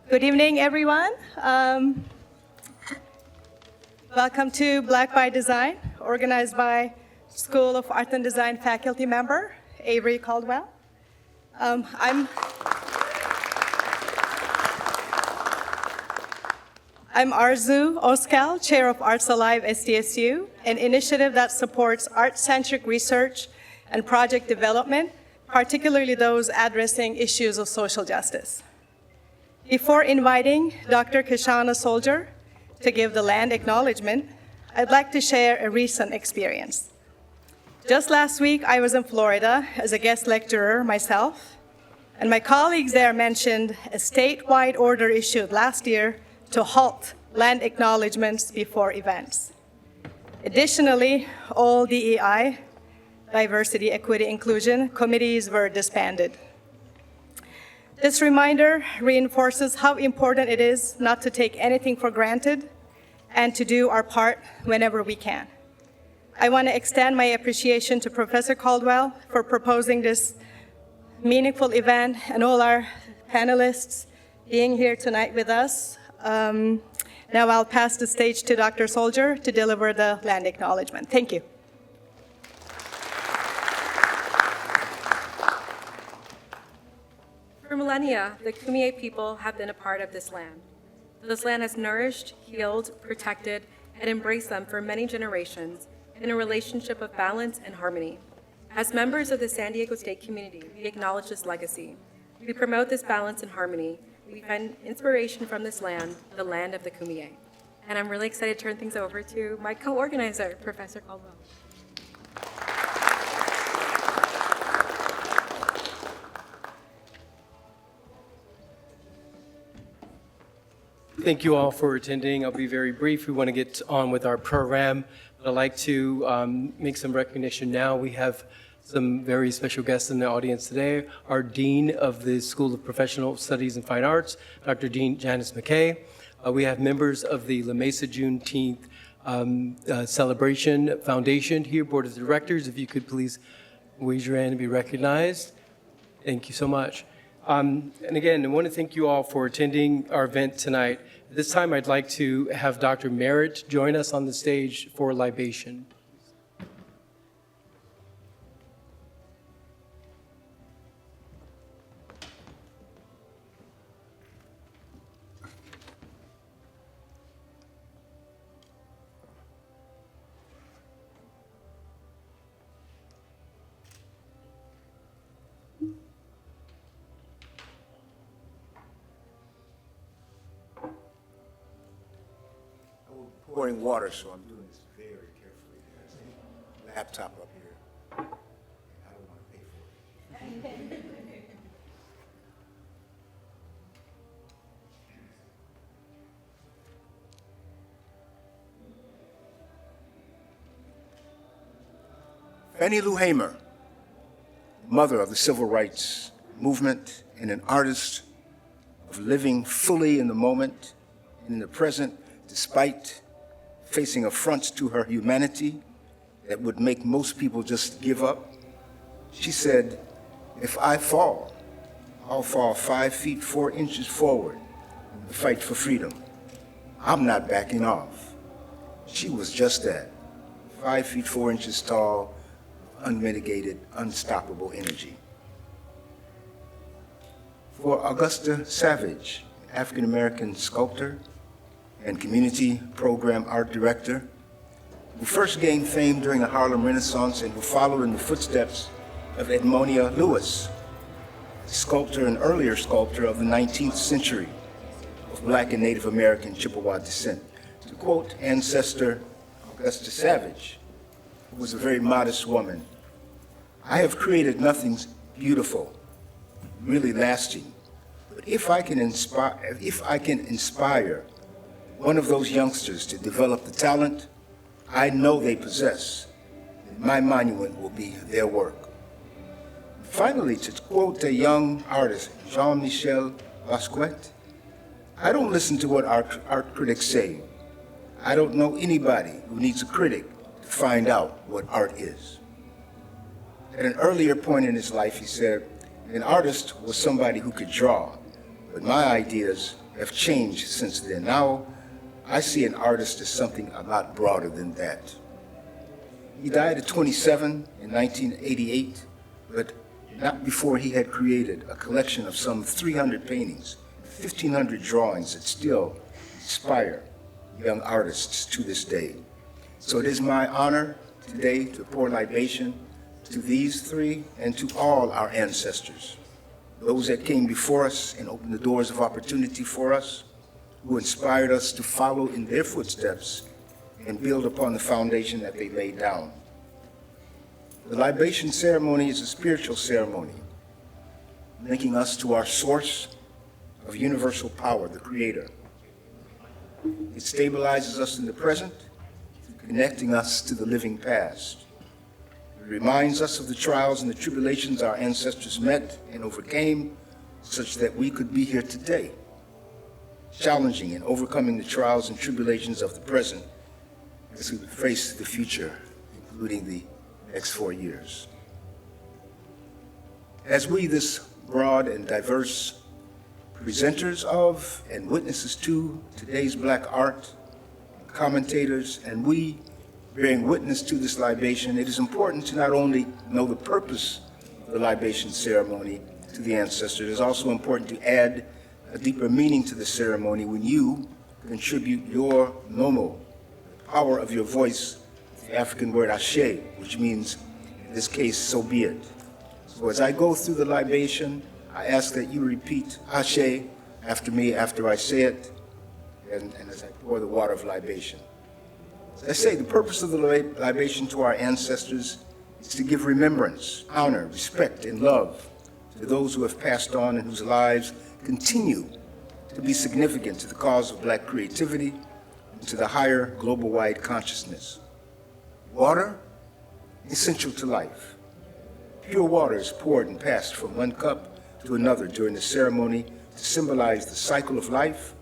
Good evening, everyone. Welcome to Black by Design, organized by School of Art and Design faculty member, Avery Caldwell. I'm Arzu Oskal, Chair of Arts Alive SDSU, an initiative that supports art-centric research and project development, particularly those addressing issues of social justice. Before inviting Dr. Kishana Soldier to give the land acknowledgement, I'd like to share a recent experience. Just last week, I was in Florida as a guest lecturer myself, and my colleagues there mentioned a statewide order issued last year to halt land acknowledgements before events. Additionally, all DEI, diversity, equity, inclusion, committees were disbanded. This reminder reinforces how important it is not to take anything for granted and to do our part whenever we can. I want to extend my appreciation to Professor Caldwell for proposing this meaningful event and all our panelists being here tonight with us. Now I'll pass the stage to Dr. Soldier to deliver the land acknowledgement. Thank you. For millennia, the Kumeyaay people have been a part of this land. This land has nourished, healed, protected, and embraced them for many generations in a relationship of balance and harmony. As members of the San Diego State community, we acknowledge this legacy. We promote this balance and harmony. We find inspiration from this land, the land of the Kumeyaay. And I'm really excited to turn things over to my co-organizer, Professor Caldwell. Thank you all for attending. I'll be very brief. We want to get on with our program, but I'd like to make some recognition now. We have some very special guests in the audience today. Our Dean of the School of Professional Studies and Fine Arts, Dr. Dean Janice McKay. We have members of the La Mesa Juneteenth Celebration Foundation here, Board of Directors. If you could please raise your hand and be recognized. Thank you so much. And again, I want to thank you all for attending our event tonight. This time I'd like to have Dr. Merritt join us on the stage for libation. Pouring water, so I'm doing this very carefully. There's a laptop up here. I don't want to pay for it. Fannie Lou Hamer, mother of the civil rights movement and an artist of living fully in the moment and in the present, despite facing affronts to her humanity that would make most people just give up. She said, "If I fall, I'll fall 5 feet 4 inches forward in the fight for freedom. I'm not backing off." She was just that, 5 feet 4 inches tall, unmitigated, unstoppable energy. For Augusta Savage, African-American sculptor and community program art director, who first gained fame during the Harlem Renaissance and who followed in the footsteps of Edmonia Lewis, sculptor and earlier sculptor of the 19th century of Black and Native American Chippewa descent. To quote ancestor Augusta Savage, who was a very modest woman, "I have created nothing beautiful, really lasting, but if I can inspire one of those youngsters to develop the talent I know they possess, then my monument will be their work." Finally, to quote a young artist, Jean-Michel Basquiat, "I don't listen to what art critics say. I don't know anybody who needs a critic to find out what art is." At an earlier point in his life, he said, "An artist was somebody who could draw, but my ideas have changed since then. Now, I see an artist as something a lot broader than that. He died at 27 in 1988, but not before he had created a collection of some 300 paintings, 1,500 drawings that still inspire young artists to this day. So it is my honor today to pour libation to these three and to all our ancestors, those that came before us and opened the doors of opportunity for us, who inspired us to follow in their footsteps and build upon the foundation that they laid down. The libation ceremony is a spiritual ceremony, linking us to our source of universal power, the Creator. It stabilizes us in the present, connecting us to the living past. It reminds us of the trials and the tribulations our ancestors met and overcame, such that we could be here today, challenging and overcoming the trials and tribulations of the present as we face the future, including the next 4 years. As we, this broad and diverse presenters of and witnesses to today's Black art, commentators, and we bearing witness to this libation, it is important to not only know the purpose of the libation ceremony to the ancestors, it is also important to add a deeper meaning to the ceremony when you contribute your nomo, the power of your voice, the African word ashe, which means, in this case, so be it. So as I go through the libation, I ask that you repeat ashe after me after I say it, and as I pour the water of libation. As I say, the purpose of the libation to our ancestors is to give remembrance, honor, respect, and love to those who have passed on and whose lives continue to be significant to the cause of Black creativity and to the higher global-wide consciousness. Water, essential to life. Pure water is poured and passed from one cup to another during the ceremony to symbolize the cycle of life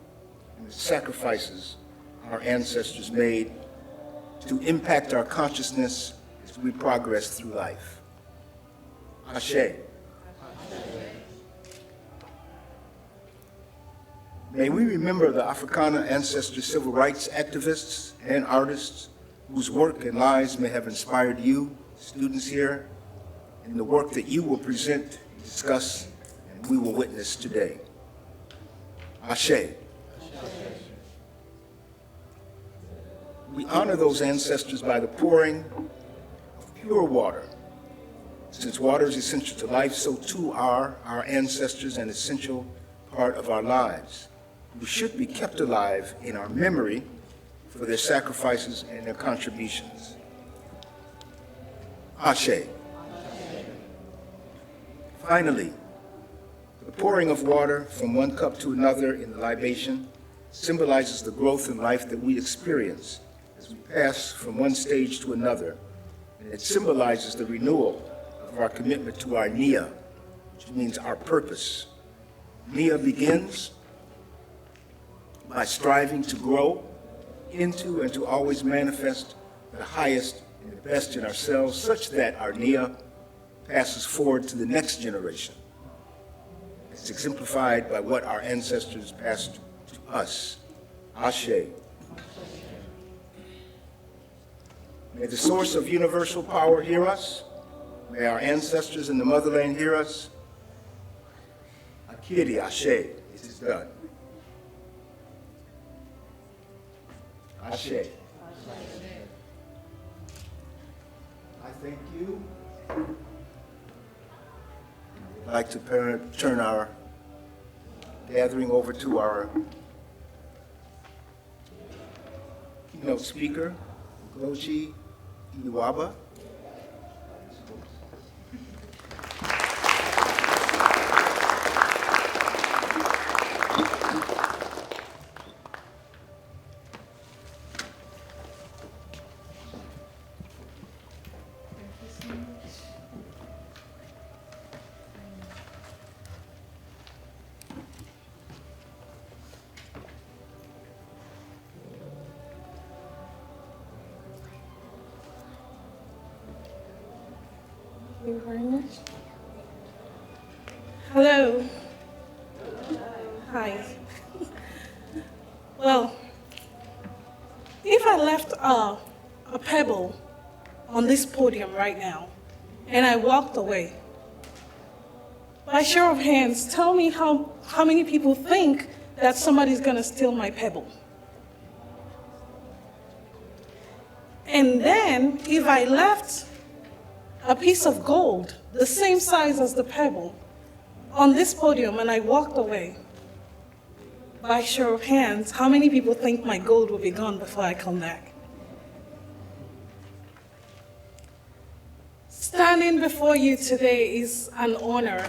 and the sacrifices our ancestors made to impact our consciousness as we progress through life. Ashe. May we remember the Africana ancestor civil rights activists and artists whose work and lives may have inspired you, students here, in the work that you will present, discuss, and we will witness today. Ashe. We honor those ancestors by the pouring of pure water. Since water is essential to life, so too are our ancestors an essential part of our lives, who should be kept alive in our memory for their sacrifices and their contributions. Ashe. Finally, the pouring of water from one cup to another in the libation symbolizes the growth in life that we experience as we pass from one stage to another, and it symbolizes the renewal of our commitment to our nia, which means our purpose. Nia begins by striving to grow into and to always manifest the highest and the best in ourselves, such that our nia passes forward to the next generation. It's exemplified by what our ancestors passed to us. Ashe. May the source of universal power hear us. May our ancestors in the motherland hear us. Akiri Ashe. It is done. Ashe. I thank you. I'd like to turn our gathering over to our keynote speaker, Ugochi Iwaba. Thank you very much. Hello. Hi. Well, if I left a pebble on this podium right now and I walked away, by show of hands, tell me how many people think that somebody's going to steal my pebble. And then, if I left a piece of gold, the same size as the pebble, on this podium and I walked away, by show of hands, how many people think my gold will be gone before I come back? Standing before you today is an honor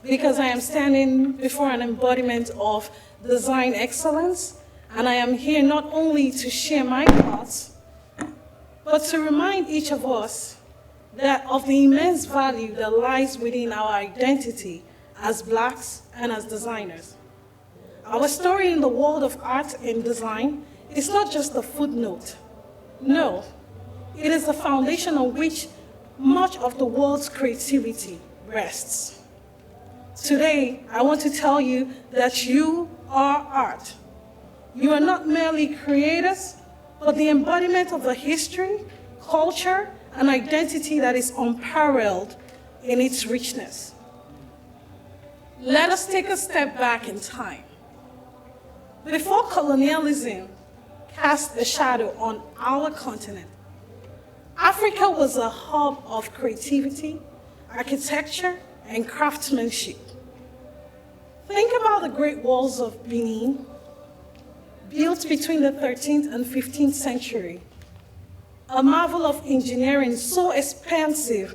because I am standing before an embodiment of design excellence, and I am here not only to share my thoughts, but to remind each of us that of the immense value that lies within our identity as Blacks and as designers. Our story in the world of art and design is not just a footnote. No, it is the foundation on which much of the world's creativity rests. Today, I want to tell you that you are art. You are not merely creators, but the embodiment of a history, culture, and identity that is unparalleled in its richness. Let us take a step back in time. Before colonialism cast a shadow on our continent, Africa was a hub of creativity, architecture, and craftsmanship. Think about the Great Walls of Benin, built between the 13th and 15th century. A marvel of engineering so expansive,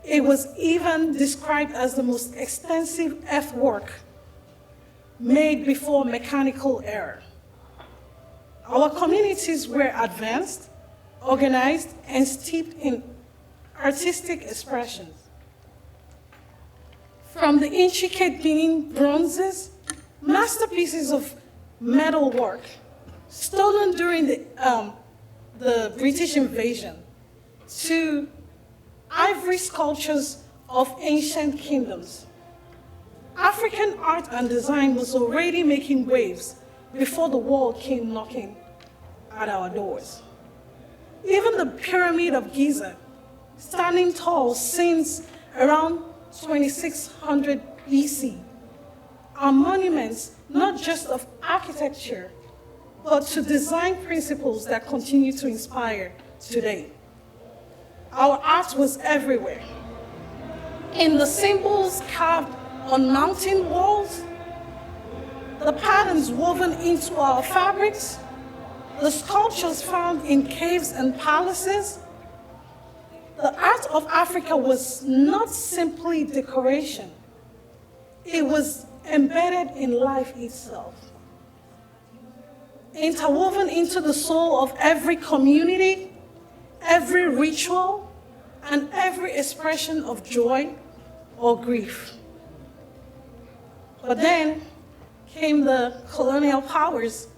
it was even described as the most extensive earthwork made before mechanical era. Our communities were advanced, organized, and steeped in artistic expressions. From the intricate Benin bronzes, masterpieces of metalwork stolen during the British invasion, to ivory sculptures of ancient kingdoms. African art and design was already making waves before the world came knocking at our doors. Even the Pyramid of Giza, standing tall since around 2600 BC, are monuments not just of architecture, but to design principles that continue to inspire today. Our art was everywhere. In the symbols carved on mountain walls, the patterns woven into our fabrics, the sculptures found in caves and palaces. The art of Africa was not simply decoration. It was embedded in life itself. Interwoven into the soul of every community, every ritual, and every expression of joy or grief. But then came the colonial powers,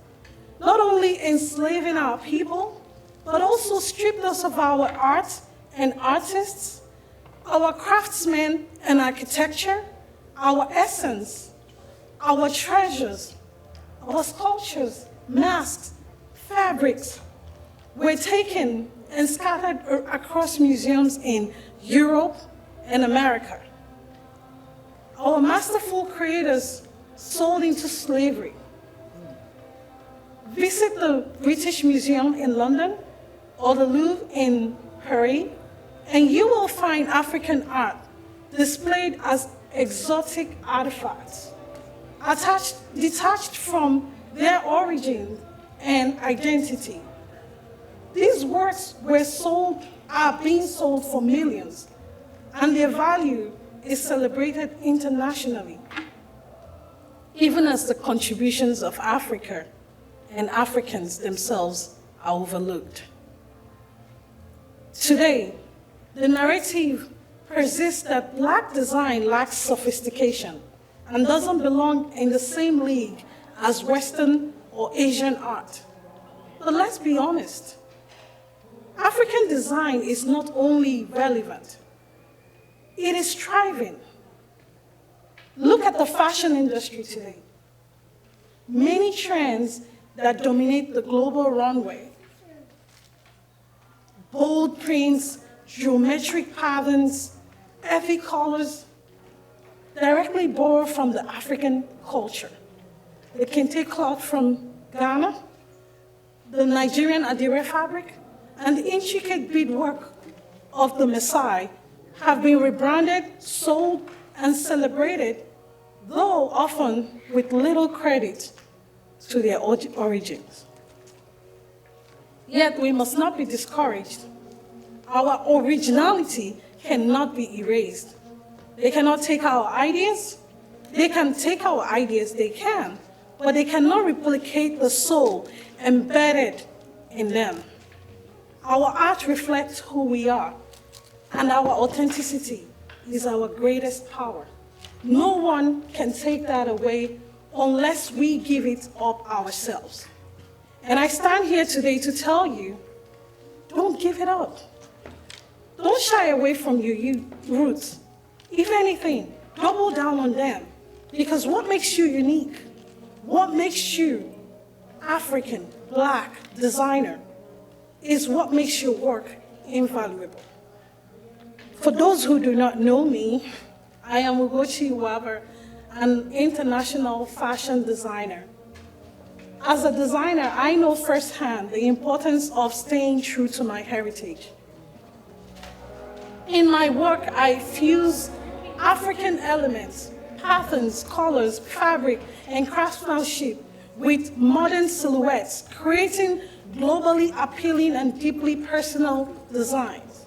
not only enslaving our people, but also stripped us of our art and artists, our craftsmen and architecture, our essence, our treasures, our sculptures, masks, fabrics were taken and scattered across museums in Europe and America. Our masterful creators sold into slavery. Visit the British Museum in London or the Louvre in Paris, and you will find African art displayed as exotic artifacts, detached from their origin and identity. These works are being sold for millions, and their value is celebrated internationally, even as the contributions of Africa and Africans themselves are overlooked. Today, the narrative persists that Black design lacks sophistication and doesn't belong in the same league as Western or Asian art. But let's be honest, African design is not only relevant, it is thriving. Look at the fashion industry today. many trends that dominate the global runway. Bold prints, geometric patterns, epic colors, directly borrow from the African culture. The kente cloth from Ghana, the Nigerian adire fabric, and the intricate beadwork of the Maasai have been rebranded, sold, and celebrated, though often with little credit to their origins. Yet we must not be discouraged. Our originality cannot be erased. They cannot take our ideas. They can take our ideas, they can, but they cannot replicate the soul embedded in them. Our art reflects who we are, and our authenticity is our greatest power. No one can take that away unless we give it up ourselves. And I stand here today to tell you, don't give it up. Don't shy away from your roots. If anything, double down on them. Because what makes you unique, what makes you African, Black, designer, is what makes your work invaluable. For those who do not know me, I am Ugochi Waber, an international fashion designer. As a designer, I know firsthand the importance of staying true to my heritage. In my work, I fuse African elements, patterns, colors, fabric, and craftsmanship with modern silhouettes, creating globally appealing and deeply personal designs.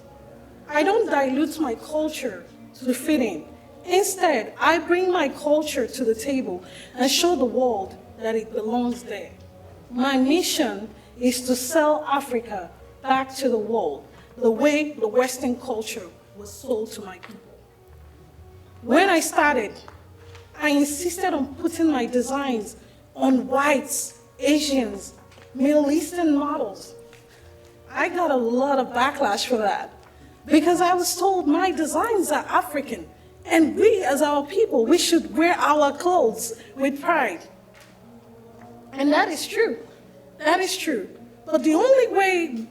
I don't dilute my culture to fit in. Instead, I bring my culture to the table and show the world that it belongs there. My mission is to sell Africa back to the world the way the Western culture was sold to my people. When I started, I insisted on putting my designs on whites, Asians, Middle Eastern models. I got a lot of backlash for that because I was told my designs are African and we as our people, we should wear our clothes with pride. And that is true. That is true. But the only way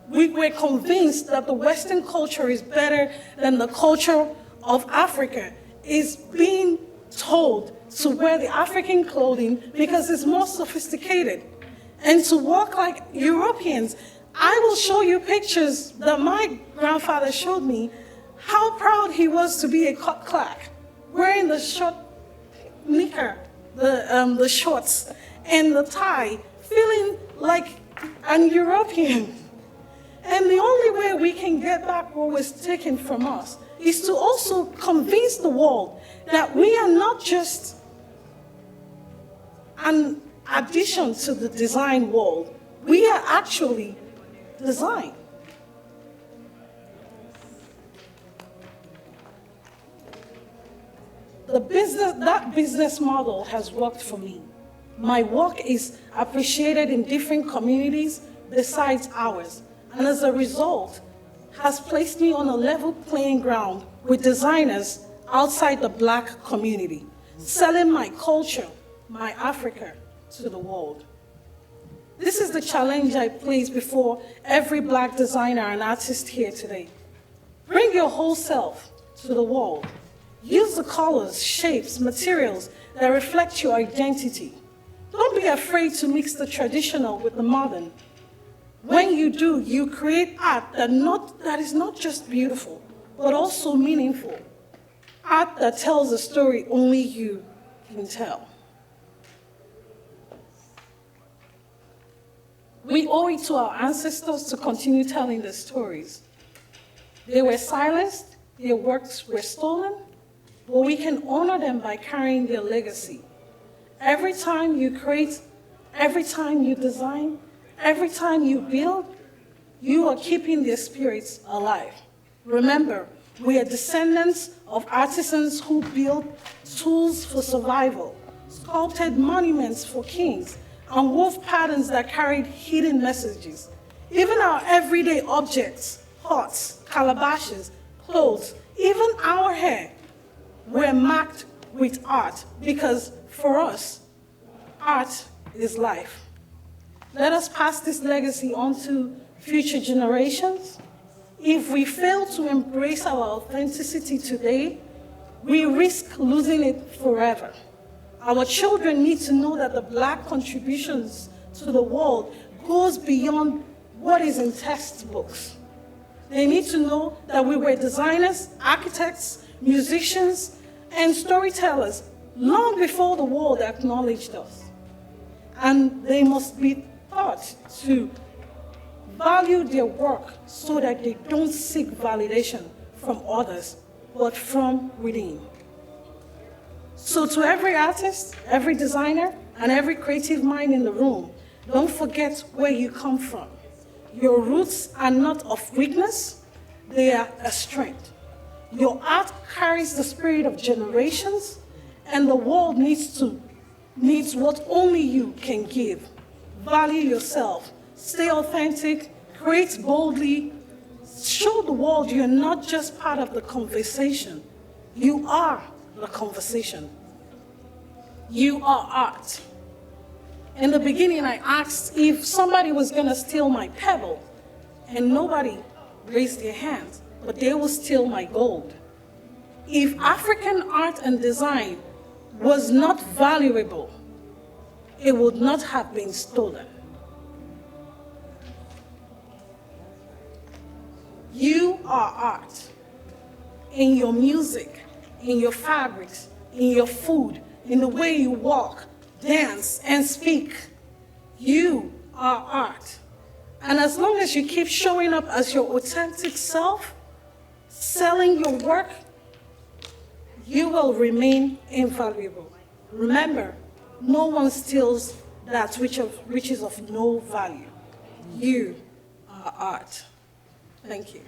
we were convinced that the Western culture is better than the culture of Africa is being told to wear the African clothing because it's more sophisticated and to walk like Europeans. I will show you pictures that my grandfather showed me, how proud he was to be a clack, wearing the short knicker, the shorts, and the tie, feeling like an European. And the only way we can get back what was taken from us is to also convince the world that we are not just an addition to the design world. We are actually design. That business model has worked for me. My work is appreciated in different communities besides ours, and as a result, has placed me on a level playing ground with designers outside the Black community, selling my culture, my Africa, to the world. This is the challenge I place before every Black designer and artist here today. Bring your whole self to the world. Use the colors, shapes, materials that reflect your identity. Don't be afraid to mix the traditional with the modern. When you do, you create art that is not just beautiful, but also meaningful. Art that tells a story only you can tell. We owe it to our ancestors to continue telling the stories. They were silenced, their works were stolen, but we can honor them by carrying their legacy. Every time you create, every time you design, every time you build, you are keeping their spirits alive. Remember, we are descendants of artisans who built tools for survival, sculpted monuments for kings, and wove patterns that carried hidden messages. Even our everyday objects, pots, calabashes, clothes, even our hair, were marked with art because for us, art is life. Let us pass this legacy on to future generations. If we fail to embrace our authenticity today, we risk losing it forever. Our children need to know that the Black contributions to the world goes beyond what is in textbooks. They need to know that we were designers, architects, musicians, and storytellers long before the world acknowledged us. And they must be taught to value their work so that they don't seek validation from others, but from within. So to every artist, every designer, and every creative mind in the room, don't forget where you come from. Your roots are not of weakness, they are a strength. Your art carries the spirit of generations, and the world needs what only you can give. Value yourself, stay authentic, create boldly, show the world you're not just part of the conversation, you are the conversation. You are art. In the beginning, I asked if somebody was going to steal my pebble, and nobody raised their hands, but they will steal my gold. If African art and design was not valuable, it would not have been stolen. You are art. In your music, in your fabrics, in your food, in the way you walk, dance, and speak. You are art. And as long as you keep showing up as your authentic self, selling your work, you will remain invaluable. Remember, no one steals that which is of no value. You are art. Thank you.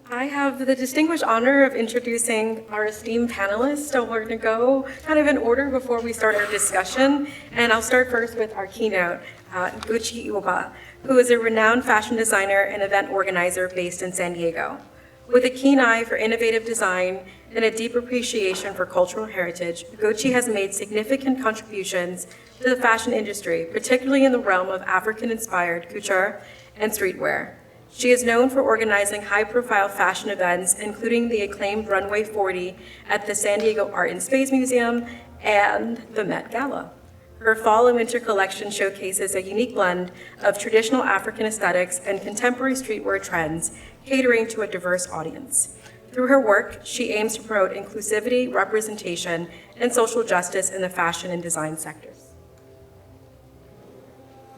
I have the distinguished honor of introducing our esteemed panelists. So we're going to go kind of in order before we start our discussion. And I'll start first with our keynote, Gucci Iwaba, who is a renowned fashion designer and event organizer based in San Diego. With a keen eye for innovative design and a deep appreciation for cultural heritage, Gucci has made significant contributions to the fashion industry, particularly in the realm of African-inspired couture and streetwear. She is known for organizing high-profile fashion events, including the acclaimed Runway 40 at the San Diego Art and Space Museum and the Met Gala. Her fall and winter collection showcases a unique blend of traditional African aesthetics and contemporary streetwear trends, catering to a diverse audience. Through her work, she aims to promote inclusivity, representation, and social justice in the fashion and design sectors.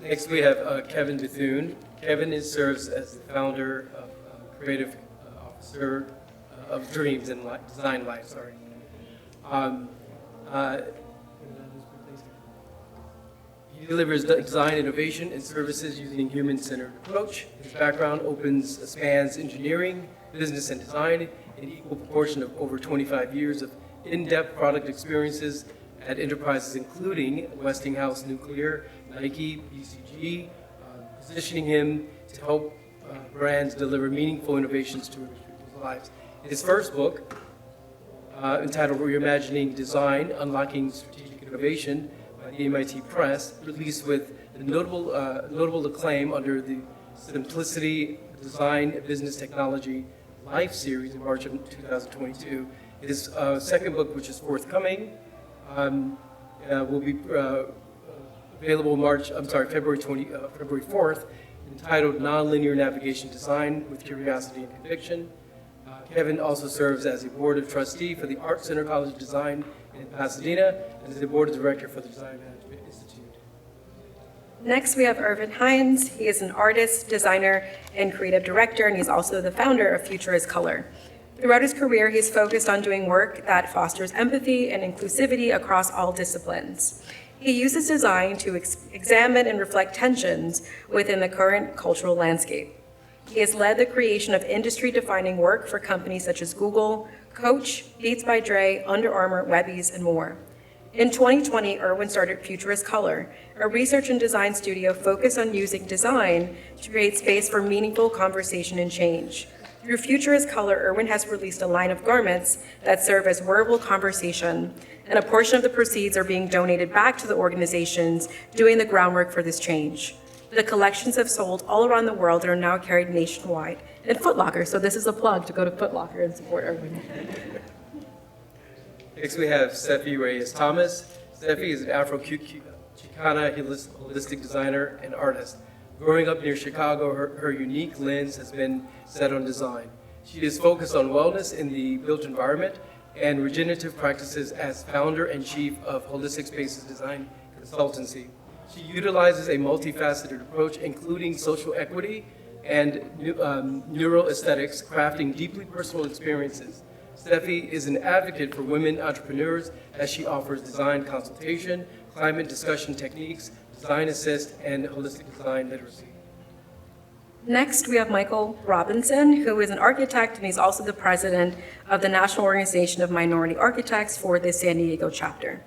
Next, we have Kevin Bethune. Kevin serves as the founder of creative officer of Dreams and Design Life. Sorry. He delivers design, innovation, and services using a human-centered approach. His background spans engineering, business, and design, in equal proportion of over 25 years of in-depth product experiences at enterprises including Westinghouse Nuclear, Nike, BCG, positioning him to help brands deliver meaningful innovations to individuals' lives. In his first book, entitled Reimagining Design, Unlocking Strategic Innovation by the MIT Press, released with notable acclaim under the Simplicity Design Business Technology Life series in March of 2022. His second book, which is forthcoming, will be available February 4th, entitled Nonlinear Navigation Design with Curiosity and Conviction. Kevin also serves as a board of trustee for the Art Center College of Design in Pasadena and is the board of director for the Design Management Institute. Next, we have Irvin Hines. He is an artist, designer, and creative director, and he's also the founder of Future is Color. Throughout his career, he's focused on doing work that fosters empathy and inclusivity across all disciplines. He uses design to examine and reflect tensions within the current cultural landscape. He has led the creation of industry-defining work for companies such as Google, Coach, Beats by Dre, Under Armour, Webbies, and more. In 2020, Irwin started Futurist Color, a research and design studio focused on using design to create space for meaningful conversation and change. Through Futurist Color, Irwin has released a line of garments that serve as wearable conversation, and a portion of the proceeds are being donated back to the organizations doing the groundwork for this change. The collections have sold all around the world and are now carried nationwide in Foot Locker, so this is a plug to go to Foot Locker and support Irwin. Next, we have Steffi Reyes-Thomas. Steffi is an Afro-Chicana holistic designer and artist. Growing up near Chicago, her unique lens has been set on design. She is focused on wellness in the built environment and regenerative practices as founder and chief of Holistic Spaces Design Consultancy. She utilizes a multifaceted approach, including social equity and neuroaesthetics, crafting deeply personal experiences. Steffi is an advocate for women entrepreneurs as she offers design consultation, climate discussion techniques, design assist, and holistic design literacy. Next, we have Michael Robinson, who is an architect, and he's also the president of the National Organization of Minority Architects for the San Diego chapter.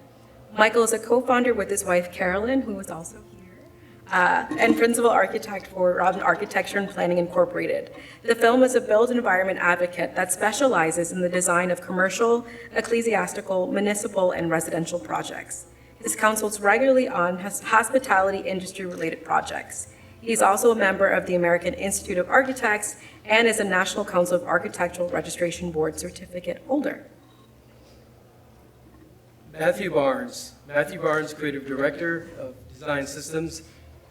Michael is a co-founder with his wife, Carolyn, who is also here, and principal architect for Robin Architecture and Planning Incorporated. The film is a built environment advocate that specializes in the design of commercial, ecclesiastical, municipal, and residential projects. His counsels regularly on hospitality industry-related projects. He's also a member of the American Institute of Architects and is a National Council of Architectural Registration Board certificate holder. Matthew Barnes, Creative Director of Design Systems.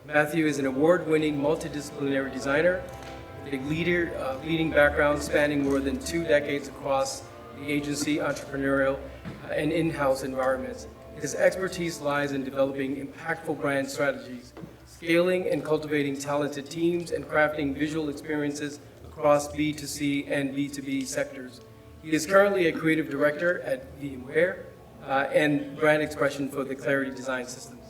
Matthew is an award-winning multidisciplinary designer with a leading background spanning more than 2 decades across the agency, entrepreneurial, and in-house environments. His expertise lies in developing impactful brand strategies, scaling and cultivating talented teams, and crafting visual experiences across B2C and B2B sectors. He is currently a creative director at VMware and brand expression for the Clarity Design Systems.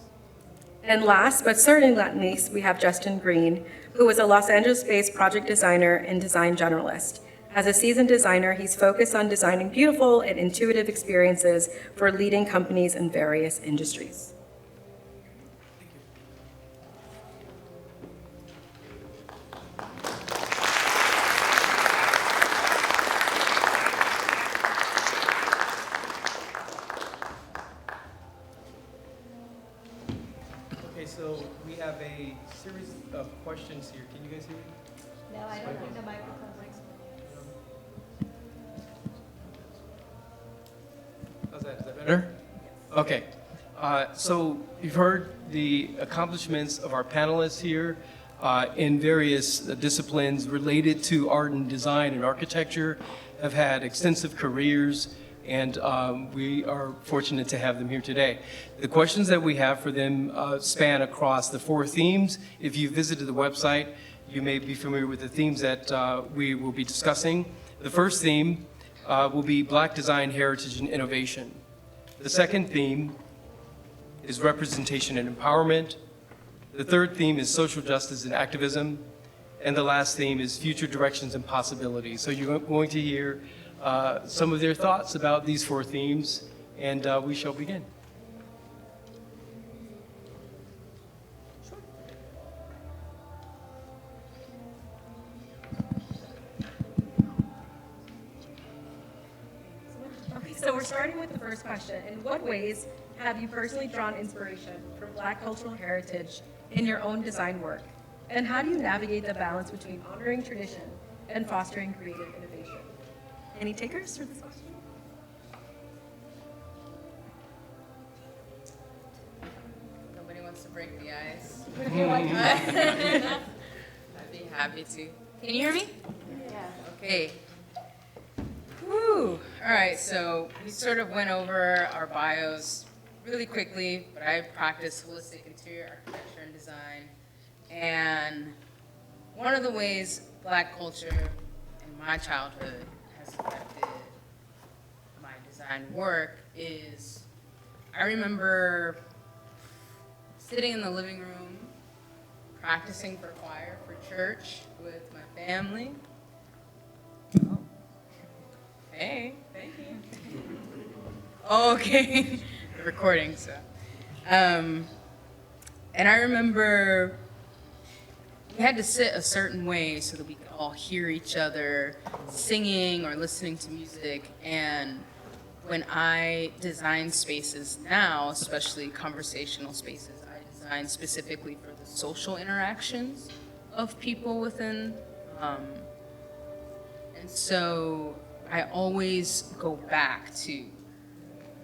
And last, but certainly not least, we have Justin Green, who is a Los Angeles-based project designer and design generalist. As a seasoned designer, he's focused on designing beautiful and intuitive experiences for leading companies in various industries. Okay, so we have a series of questions here. Can you guys hear me? No, I don't think the microphone works. How's that? Is that better? Okay. So you've heard the accomplishments of our panelists here in various disciplines related to art and design and architecture, have had extensive careers, and we are fortunate to have them here today. The questions that we have for them span across the 4 themes. If you visited the website, you may be familiar with the themes that we will be discussing. The first theme will be Black design, heritage, and innovation. The second theme is representation and empowerment. The third theme is social justice and activism. And the last theme is future directions and possibilities. So you're going to hear some of their thoughts about these 4 themes, and we shall begin. Okay, so we're starting with the first question. In what ways have you personally drawn inspiration from Black cultural heritage in your own design work? And how do you navigate the balance between honoring tradition and fostering creative innovation? Any takers for this question? Nobody wants to break the ice. I'd be happy to. Can you hear me? Yeah. Okay. Whew. All right, so we sort of went over our bios really quickly, but I practice holistic interior architecture and design. And one of the ways Black culture in my childhood has affected my design work is, I remember sitting in the living room, practicing for choir for church with my family. Hey, thank you. Okay, recording, so. And I remember we had to sit a certain way so that we could all hear each other singing or listening to music. And when I design spaces now, especially conversational spaces, I design specifically for the social interactions of people within. And so I always go back to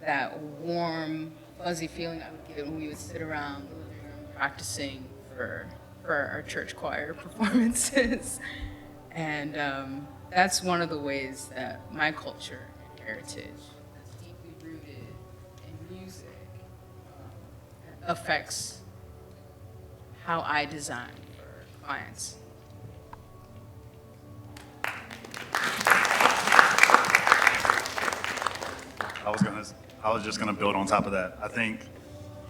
that warm, fuzzy feeling I would get when we would sit around the living room practicing for our church choir performances. And that's one of the ways that my culture and heritage that's deeply rooted in music affects how I design for clients. I was just gonna build on top of that. I think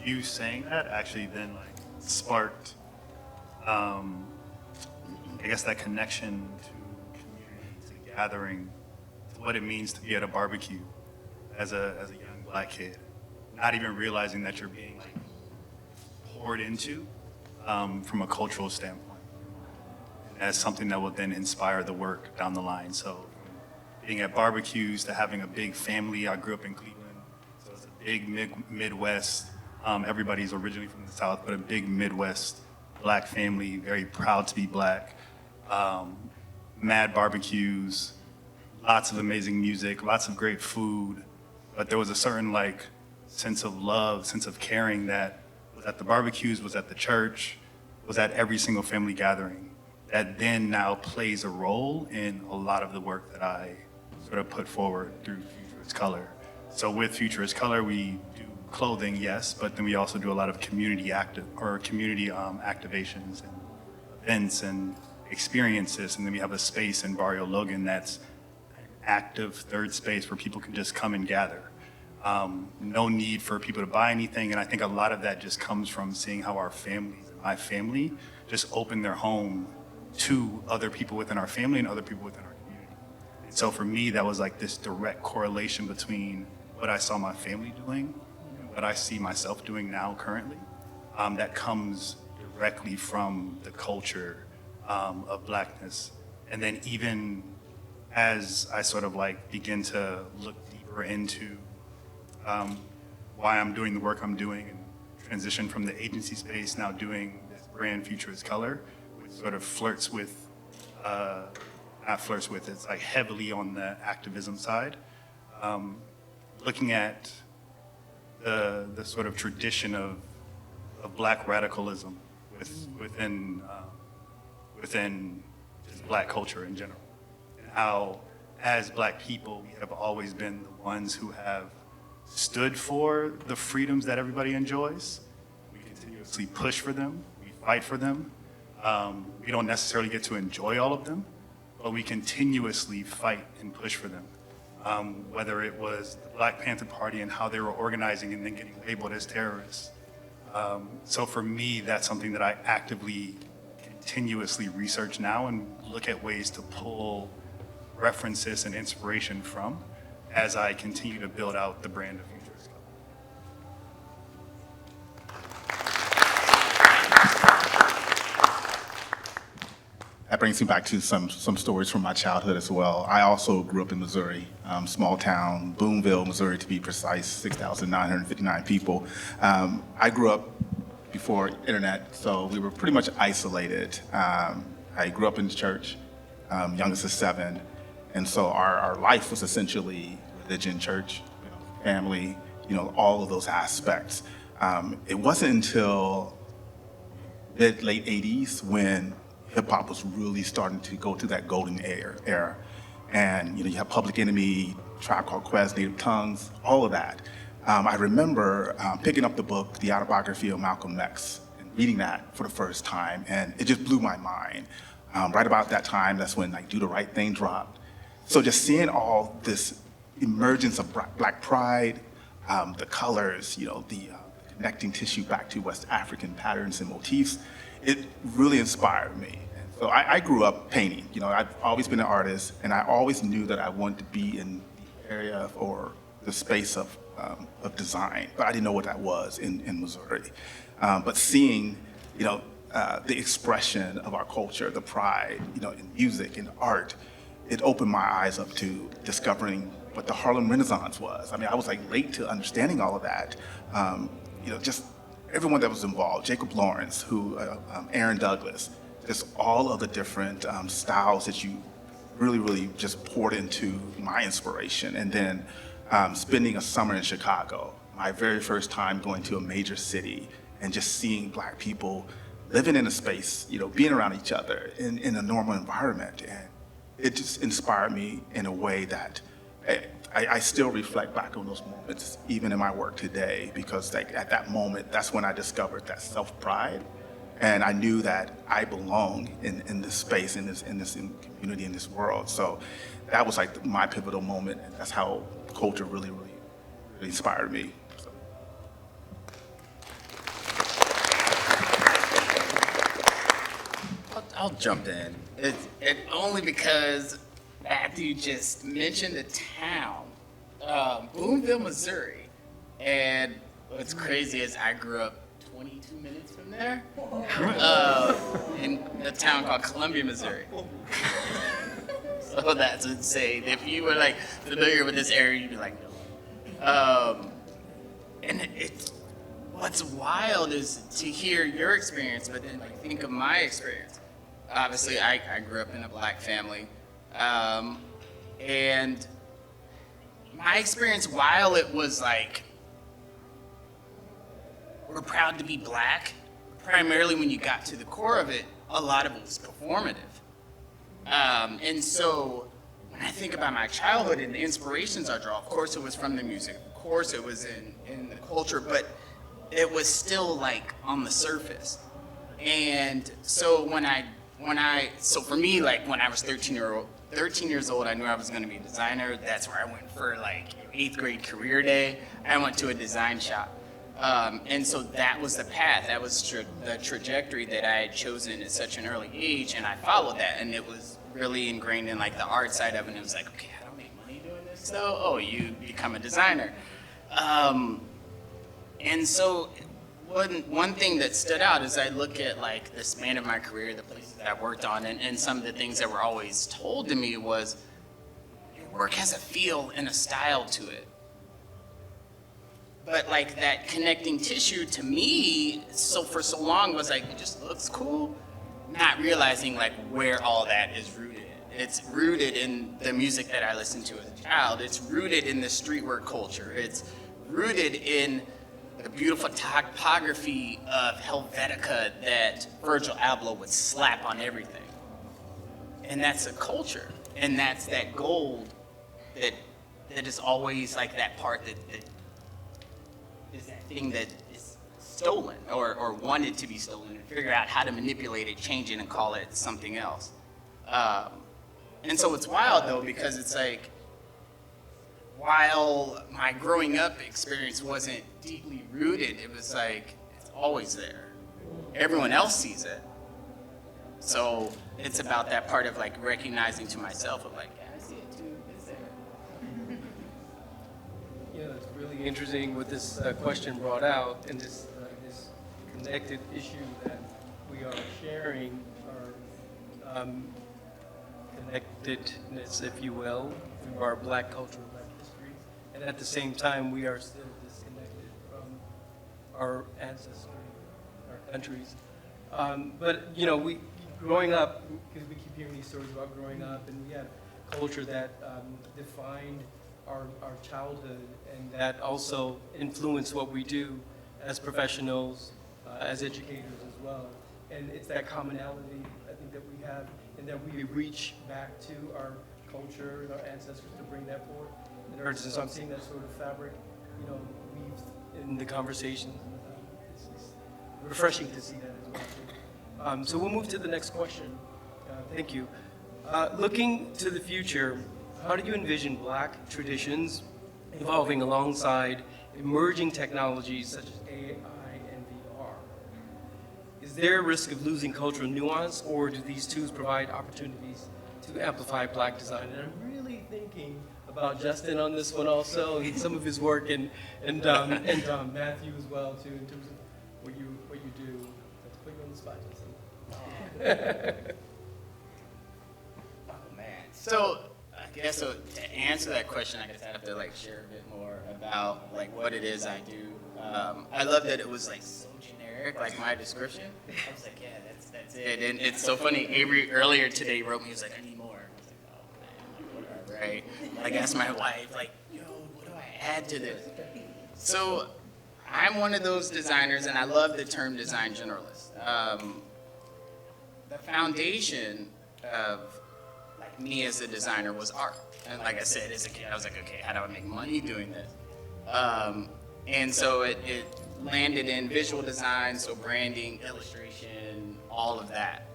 you saying that actually then sparked, I guess that connection to community, to gathering, to what it means to be at a barbecue as a young Black kid, not even realizing that you're being poured into from a cultural standpoint. And that's something that will then inspire the work down the line. So being at barbecues to having a big family. I grew up in Cleveland, so it's a big Midwest. Everybody's originally from the South, but a big Midwest Black family, very proud to be Black. Mad barbecues, lots of amazing music, lots of great food, but there was a certain sense of love, sense of caring that was at the barbecues, was at the church, was at every single family gathering that then now plays a role in a lot of the work that I sort of put forward through Futurist Color. So with Futurist Color, we do clothing, yes, but then we also do a lot of community activations and events and experiences. And then we have a space in Barrio Logan that's an active third space where people can just come and gather. No need for people to buy anything. And I think a lot of that just comes from seeing how our families, my family, just open their home to other people within our family and other people within our community. And so for me, that was this direct correlation between what I saw my family doing and what I see myself doing now currently, that comes directly from the culture of Blackness. And then even as I sort of begin to look deeper into why I'm doing the work I'm doing and transition from the agency space, now doing this brand Futurist Color, which sort of flirts with, not flirts with, it's heavily on the activism side. Looking at the sort of tradition of Black radicalism within just Black culture in general, and how as Black people we have always been the ones who have stood for the freedoms that everybody enjoys. We continuously push for them, we fight for them. We don't necessarily get to enjoy all of them, but we continuously fight and push for them. Whether it was the Black Panther Party and how they were organizing and then getting labeled as terrorists. So for me, that's something that I actively, continuously research now and look at ways to pull references and inspiration from as I continue to build out the brand of Futurist Color. That brings me back to some stories from my childhood as well. I also grew up in Missouri, small town, Boonville, Missouri to be precise, 6,959 people. I grew up before internet, so we were pretty much isolated. I grew up in the church, youngest of 7, and so our life was essentially religion, church, family, all of those aspects. It wasn't until mid-late 80s when hip-hop was really starting to go through that golden era. And you have Public Enemy, Tribe Called Quest, Native Tongues, all of that. I remember picking up the book, The Autobiography of Malcolm X, and reading that for the first time, and it just blew my mind. Right about that time, that's when Do the Right Thing dropped. So just seeing all this emergence of Black pride, the colors, the connecting tissue back to West African patterns and motifs, it really inspired me. So I grew up painting. I've always been an artist, and I always knew that I wanted to be in the area or the space of design, but I didn't know what that was in Missouri. But seeing, the expression of our culture, the pride, in music and art, it opened my eyes up to discovering what the Harlem Renaissance was. I mean, I was like late to understanding all of that. Just everyone that was involved, Jacob Lawrence, Aaron Douglas, just all of the different styles that you really just poured into my inspiration. And then spending a summer in Chicago, my very first time going to a major city and just seeing Black people living in a space, being around each other in a normal environment. And it just inspired me in a way that I still reflect back on those moments, even in my work today, because at that moment, that's when I discovered that self-pride. And I knew that I belong in this space, in this community, in this world. So that was like my pivotal moment. And that's how culture really inspired me. So. I'll jump in. It only because Matthew just mentioned a town, Boonville, Missouri. And what's crazy is I grew up 22 minutes from there, in a town called Columbia, Missouri. So that's insane. If you were like familiar with this area, you'd be like, no. And what's wild is to hear your experience, but then like think of my experience. Obviously, I grew up in a Black family, and my experience, while it was like, we're proud to be Black, primarily when you got to the core of it, a lot of it was performative. And so when I think about my childhood and the inspirations I draw, of course it was from the music, of course it was in the culture, but it was still like on the surface. And so so for me, like when I was 13 years old, I knew I was gonna be a designer. That's where I went for like 8th grade career day. I went to a design shop. And so that was the path, that was the trajectory that I had chosen at such an early age, and I followed that, and it was really ingrained in like the art side of it, and it was like, okay, I don't make money doing this, so, oh, you become a designer. And so one thing that stood out is I look at like the span of my career, the places that I worked on, and some of the things that were always told to me was, your work has a feel and a style to it. But like that connecting tissue to me, so for so long was like, it just looks cool, not realizing like where all that is rooted in. It's rooted in the music that I listened to as a child. It's rooted in the streetwear culture. It's rooted in the beautiful topography of Helvetica that Virgil Abloh would slap on everything. And that's a culture. And that's that gold that is always like that part that is that thing that is stolen or wanted to be stolen, and figure out how to manipulate it, change it, and call it something else. And so it's wild though, because it's like, while my growing up experience wasn't deeply rooted, it was like, it's always there. Everyone else sees it. So it's about that part of like recognizing to myself of like, yeah, I see it too, it's there. Yeah, it's really interesting what this question brought out, and this connected issue that we are sharing, our connectedness, if you will, through our Black culture, Black history, and at the same time, we are still disconnected from our ancestry, our countries. But we growing up, because we keep hearing these stories about growing up, and we had culture that defined our childhood, and that also influence what we do as professionals, as educators as well. And it's that commonality, I think, that we have, and that we reach back to our culture and our ancestors to bring that forward. And so I'm seeing that sort of fabric, weaved in the conversations. It's refreshing to see that as well, too. So we'll move to the next question. Thank you. Looking to the future, how do you envision Black traditions evolving alongside emerging technologies such as AI and VR? Is there a risk of losing cultural nuance, or do these tools provide opportunities to amplify Black design? And I'm really thinking about Justin on this one also, some of his work, and Matthew as well too, in terms of what you do. Let's put you on the spot, Justin. Oh man. So I guess to answer that question, I guess I have to like share a bit more about like what it is I do. I love that it was like so generic, like my description. I was like, yeah, that's it. And it's so funny. Avery earlier today wrote me. He was like, I need more. I was like, oh man, like, whatever, right? Like asked my wife, like, yo, what do I add to this? So I'm one of those designers, and I love the term design generalist. The foundation of like me as a designer was art. And like I said, as a kid, I was like, okay, how do I make money doing this? And so it landed in visual design, so branding, illustration, all of that.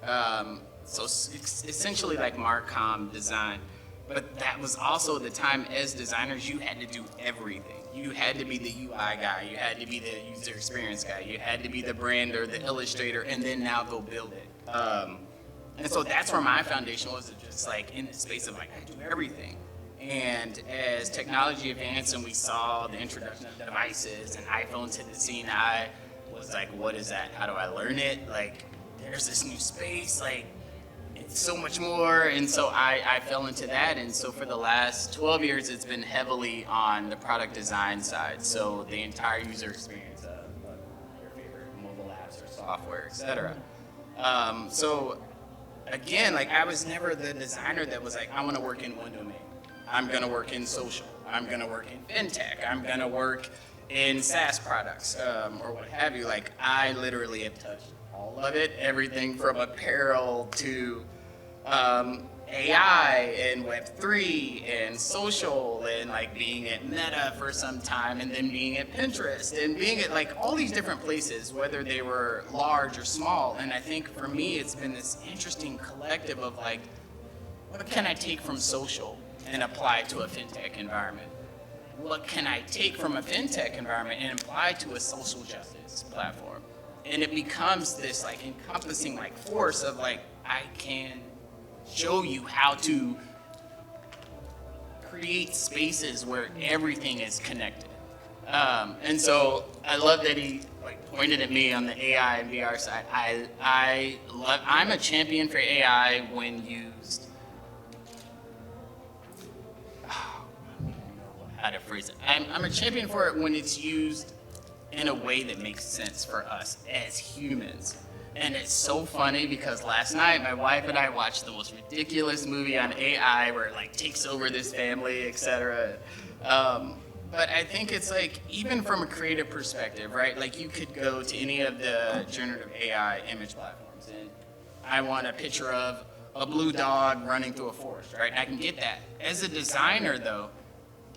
So it's essentially like Marcom design. But that was also the time as designers, you had to do everything. You had to be the UI guy, you had to be the user experience guy, you had to be the brander, the illustrator, and then now go build it. And so that's where my foundation was, just like in the space of like, I do everything. And as technology advanced and we saw the introduction of devices and iPhones hit the scene, I was like, what is that? How do I learn it? Like, there's this new space, like, it's so much more. And so I fell into that. And so for the last 12 years, it's been heavily on the product design side. So the entire user experience of your favorite mobile apps or software, et cetera. So again, like I was never the designer that was like, I want to work in one domain. I'm going to work in social. I'm going to work in fintech. I'm going to work in SaaS products or what have you. Like I literally have touched all of it, everything from apparel to AI and Web3 and social and like being at Meta for some time and then being at Pinterest and being at like all these different places, whether they were large or small. And I think for me, it's been this interesting collective of like, what can I take from social and apply to a fintech environment? What can I take from a fintech environment and apply to a social justice platform? And it becomes this like encompassing like force of like, I can show you how to create spaces where everything is connected. And so I love that he like pointed at me on the AI and VR side. I'm a champion for AI when used. How to phrase it. I'm a champion for it when it's used in a way that makes sense for us as humans. And it's so funny because last night my wife and I watched the most ridiculous movie on AI where it like takes over this family, etc. But I think it's like, even from a creative perspective, right? Like you could go to any of the generative AI image platforms and I want a picture of a blue dog running through a forest, right? I can get that. As a designer though,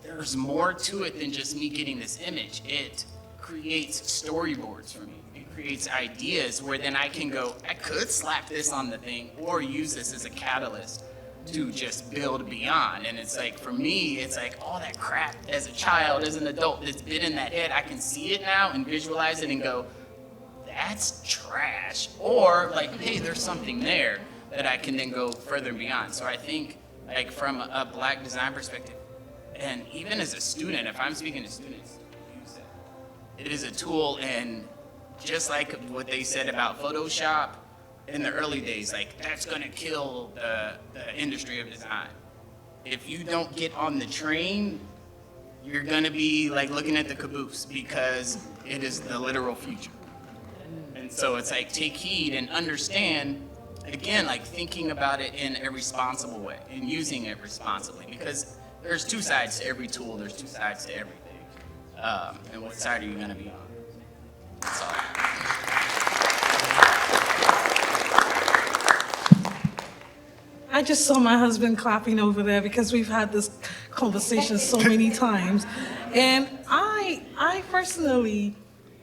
there's more to it than just me getting this image. It creates storyboards for me. It creates ideas where then I can go, I could slap this on the thing or use this as a catalyst to just build beyond. And it's like, for me, it's like all that crap as a child, as an adult that's been in that head, I can see it now and visualize it and go, that's trash. Or like, hey, there's something there that I can then go further and beyond. So I think like from a Black design perspective, and even as a student, if I'm speaking to students, use it. It is a tool, and just like what they said about Photoshop in the early days, like that's gonna kill the industry of design. If you don't get on the train, you're gonna be like looking at the caboose because it is the literal future. And so it's like take heed and understand, again, like thinking about it in a responsible way and using it responsibly, because there's two sides to every tool, there's two sides to everything. And what side are you gonna be on? That's all. I just saw my husband clapping over there because we've had this conversation so many times. And I personally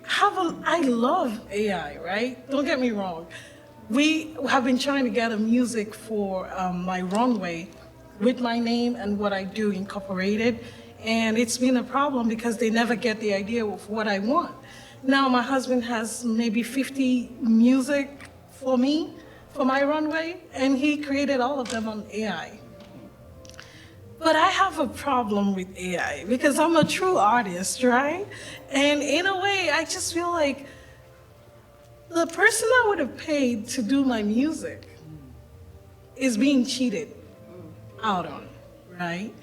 I love AI, right? Don't get me wrong. We have been trying to get a music for my runway with my name and what I do incorporated. And it's been a problem because they never get the idea of what I want. Now my husband has maybe 50 music for me, for my runway, and he created all of them on AI. But I have a problem with AI because I'm a true artist, right? And in a way, I just feel like the person I would have paid to do my music is being cheated out on, right?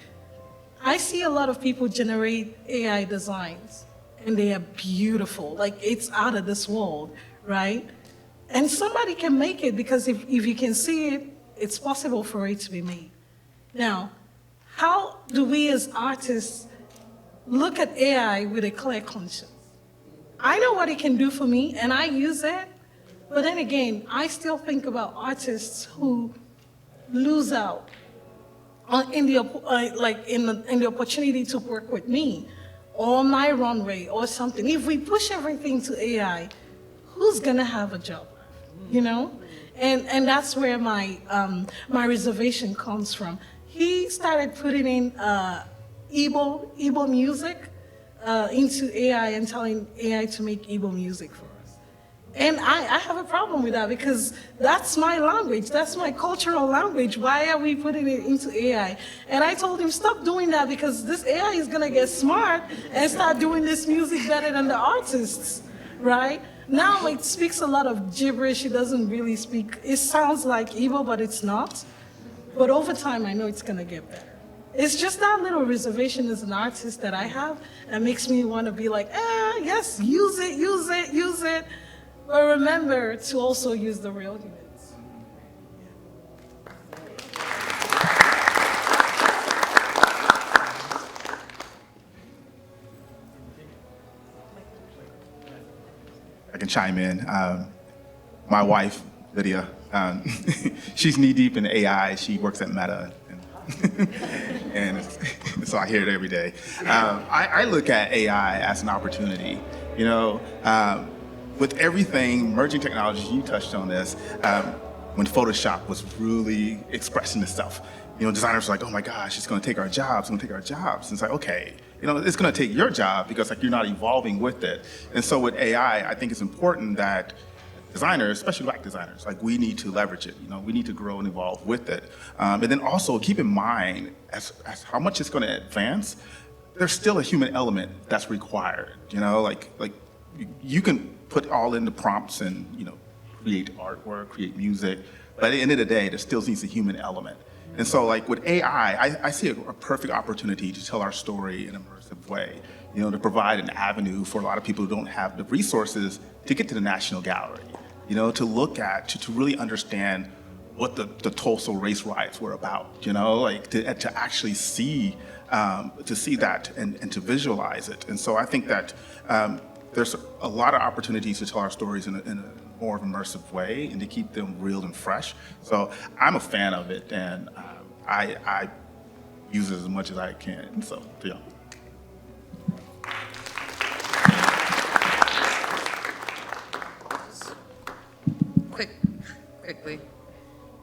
I see a lot of people generate AI designs, and they are beautiful, like it's out of this world, right? And somebody can make it because if you can see it, it's possible for it to be made. Now, how do we as artists look at AI with a clear conscience? I know what it can do for me, and I use it, but then again, I still think about artists who lose out in the opportunity to work with me, or my runway, or something. If we push everything to AI, who's gonna have a job? You know, and that's where my reservation comes from. He started putting in Igbo music into AI and telling AI to make Igbo music for us. And I have a problem with that because that's my language, that's my cultural language. Why are we putting it into AI? And I told him, stop doing that because this AI is gonna get smart and start doing this music better than the artists, right? Now it speaks a lot of gibberish, it doesn't really speak, it sounds like Igbo, but it's not. But over time, I know it's gonna get better. It's just that little reservation as an artist that I have that makes me wanna be like, yes, use it, use it, use it. But remember to also use the real humans. I can chime in. My wife, Lydia, she's knee-deep in AI. She works at Meta, and so I hear it every day. I look at AI as an opportunity. You know, with everything, emerging technologies, you touched on this, when Photoshop was really expressing itself, you know, designers were like, oh my gosh, it's gonna take our jobs, it's gonna take our jobs. And it's like, okay, you know, it's gonna take your job because like you're not evolving with it. And so with AI, I think it's important that designers, especially Black designers, like we need to leverage it. You know, we need to grow and evolve with it. And then also keep in mind as how much it's gonna advance, there's still a human element that's required. You know, like you can put all in the prompts and, you know, create artwork, create music, but at the end of the day, there still needs a human element. And so like with AI, I see a perfect opportunity to tell our story in an immersive way, you know, to provide an avenue for a lot of people who don't have the resources to get to the National Gallery, you know, to look at, to really understand what the Tulsa race riots were about, you know, like to actually see that and to visualize it. And so I think that there's a lot of opportunities to tell our stories in a more immersive way and to keep them real and fresh. So I'm a fan of it, and I use it as much as I can. So, yeah. Quickly.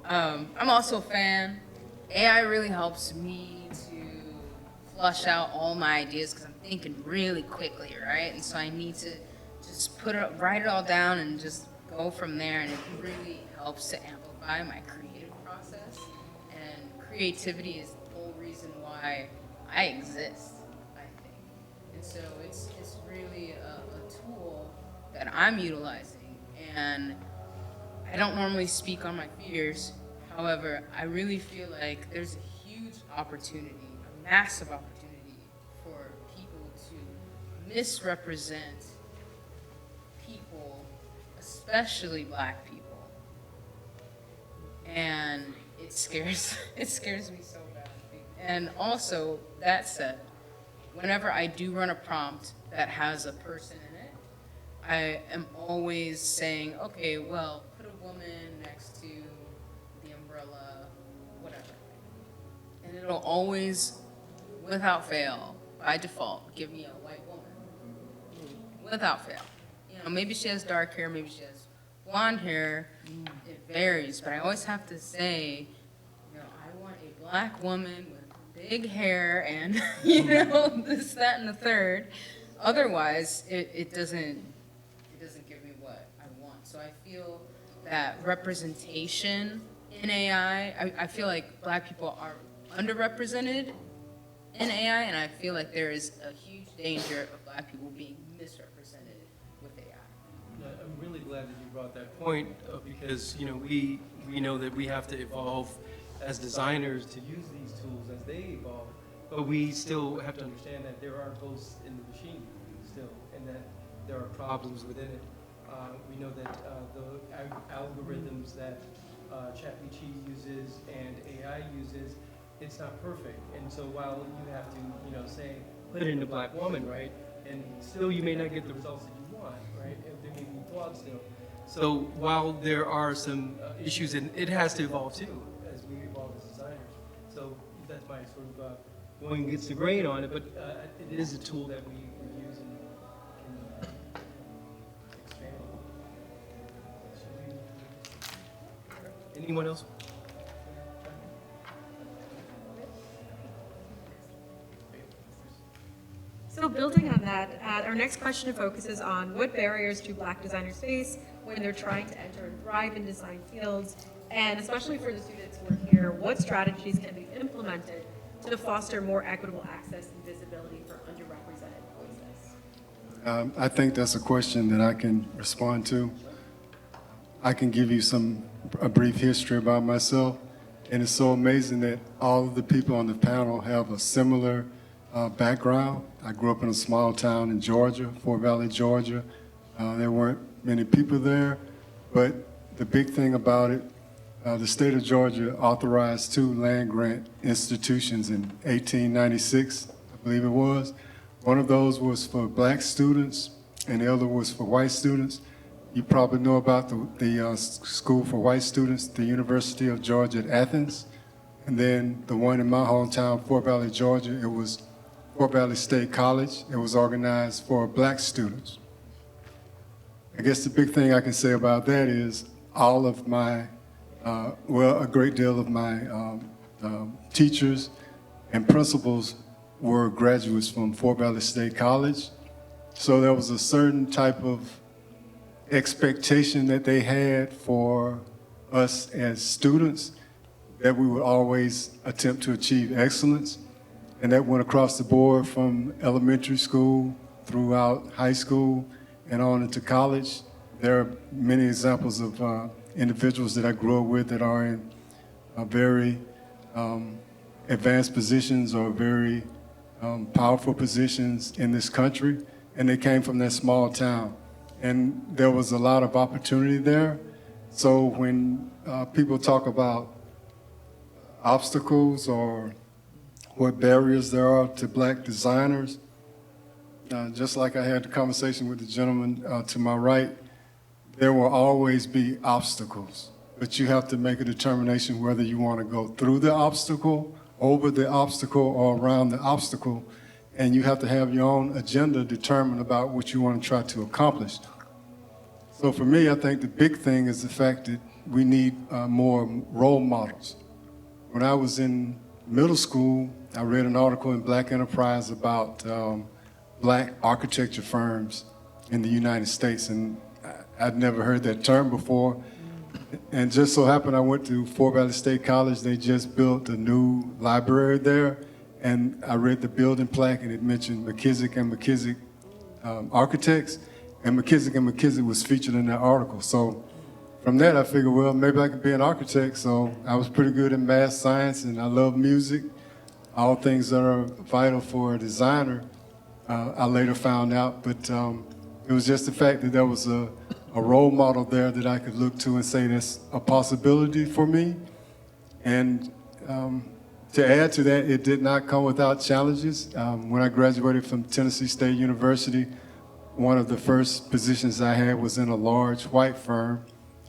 I'm also a fan. AI really helps me to flush out all my ideas because I'm thinking really quickly, right? And so I need to just write it all down and just go from there, and it really helps to amplify my creative process. And creativity is the whole reason why I exist, I think. And so it's really a tool that I'm utilizing. And I don't normally speak on my fears. However, I really feel like there's a huge opportunity, a massive opportunity for people to misrepresent people, especially Black people. And it scares me so bad. And also, that said, whenever I do run a prompt that has a person in it, I am always saying, okay, well, put a woman next to the umbrella, whatever. And it'll always, without fail, by default, give me a white woman. Without fail. You know, maybe she has dark hair, maybe she has blonde hair. It varies, but I always have to say, you know, I want a Black woman with big hair and, you know, this, that, and the third. Otherwise, it doesn't give me what I want. So I feel that representation in AI, I feel like Black people are underrepresented in AI, and I feel like there is a huge danger of Black people being misrepresented with AI. I'm really glad that you brought that point because, we know that we have to evolve as designers to use these tools as they evolve, but we still have to understand that there are ghosts in the machine still, and that there are problems within it. We know that the algorithms that ChatGPT uses and AI uses, it's not perfect. And so while you have to, say, put it in a Black woman, right, and still you may not get the results that you want, right? There may be flaws still. So while there are some issues, and it has to evolve too, as we evolve as designers. So that's my sort of going against the grain on it, but it is a tool that we use and can expand. Anyone else? So building on that, our next question focuses on what barriers do Black designers face when they're trying to enter and thrive in design fields, and especially for the students who are here, what strategies can be implemented to foster more equitable access and visibility for underrepresented voices? I think that's a question that I can respond to. I can give you a brief history about myself, and it's so amazing that all of the people on the panel have a similar background. I grew up in a small town in Georgia, Fort Valley, Georgia. There weren't many people there, but the big thing about it, the state of Georgia authorized 2 land-grant institutions in 1896, I believe it was. One of those was for Black students, and the other was for white students. You probably know about the school for white students, the University of Georgia at Athens. And then the one in my hometown, Fort Valley, Georgia, it was Fort Valley State College. It was organized for Black students. I guess the big thing I can say about that is all of my, a great deal of my teachers and principals were graduates from Fort Valley State College. So there was a certain type of expectation that they had for us as students, that we would always attempt to achieve excellence. And that went across the board from elementary school throughout high school and on into college. There are many examples of individuals that I grew up with that are in very advanced positions or very powerful positions in this country, and they came from that small town. And there was a lot of opportunity there. So when people talk about obstacles or what barriers there are to Black designers, just like I had the conversation with the gentleman to my right, there will always be obstacles, but you have to make a determination whether you want to go through the obstacle, over the obstacle, or around the obstacle, and you have to have your own agenda determined about what you want to try to accomplish. So for me, I think the big thing is the fact that we need more role models. When I was in middle school, I read an article in Black Enterprise about Black architecture firms in the United States, and I'd never heard that term before. And just so happened I went to Fort Valley State College. They just built a new library there, and I read the building plaque, and it mentioned McKissick and McKissick architects, and McKissick was featured in that article. So from that, I figured, well, maybe I could be an architect. So I was pretty good in math, science, and I love music, all things that are vital for a designer. I later found out, but it was just the fact that there was a role model there that I could look to and say that's a possibility for me. And to add to that, it did not come without challenges. When I graduated from Tennessee State University, one of the first positions I had was in a large white firm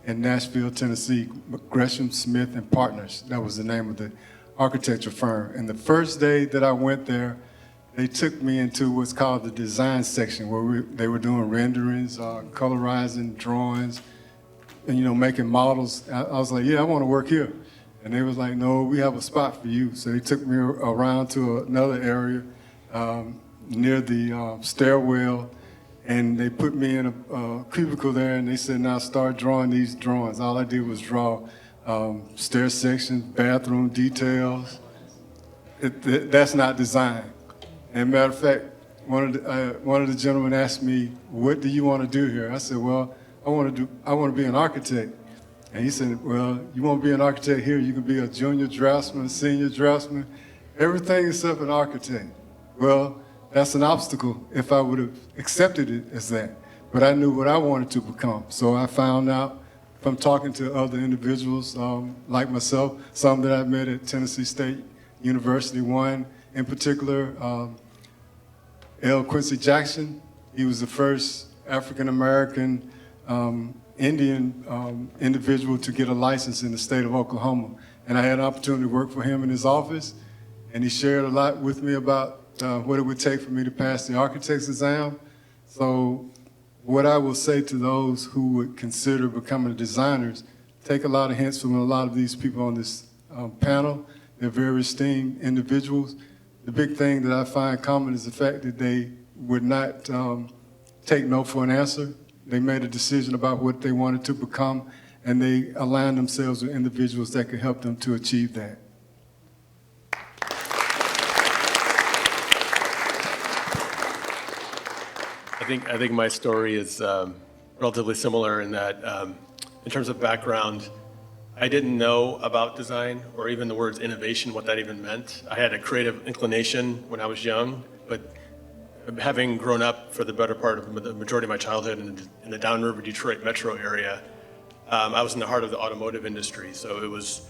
in Nashville, Tennessee, Gresham, Smith and Partners. That was the name of the architecture firm. And the first day that I went there, they took me into what's called the design section, where they were doing renderings, colorizing drawings, and making models. I was like, yeah, I want to work here. And they was like, no, we have a spot for you. So they took me around to another area near the stairwell, and they put me in a cubicle there, and they said, now start drawing these drawings. All I did was draw stair sections, bathroom details, that's not design. And matter of fact, one of the gentlemen asked me, "What do you want to do here?" I said, "Well, I want to be an architect." And he said, "Well, you want to be an architect here? You can be a junior draftsman, a senior draftsman, everything except an architect." Well, that's an obstacle if I would have accepted it as that. But I knew what I wanted to become. So I found out from talking to other individuals like myself, some that I met at Tennessee State University, one in particular, L. Quincy Jackson. He was the first African-American Indian individual to get a license in the state of Oklahoma. And I had an opportunity to work for him in his office, and he shared a lot with me about what it would take for me to pass the architect's exam. So what I will say to those who would consider becoming designers, take a lot of hints from a lot of these people on this panel. They're very esteemed individuals. The big thing that I find common is the fact that they would not take no for an answer. They made a decision about what they wanted to become, and they aligned themselves with individuals that could help them to achieve that. I think my story is relatively similar in that, in terms of background, I didn't know about design or even the words innovation, what that even meant. I had a creative inclination when I was young, but having grown up for the better part of the majority of my childhood in the downriver Detroit metro area, I was in the heart of the automotive industry. So it was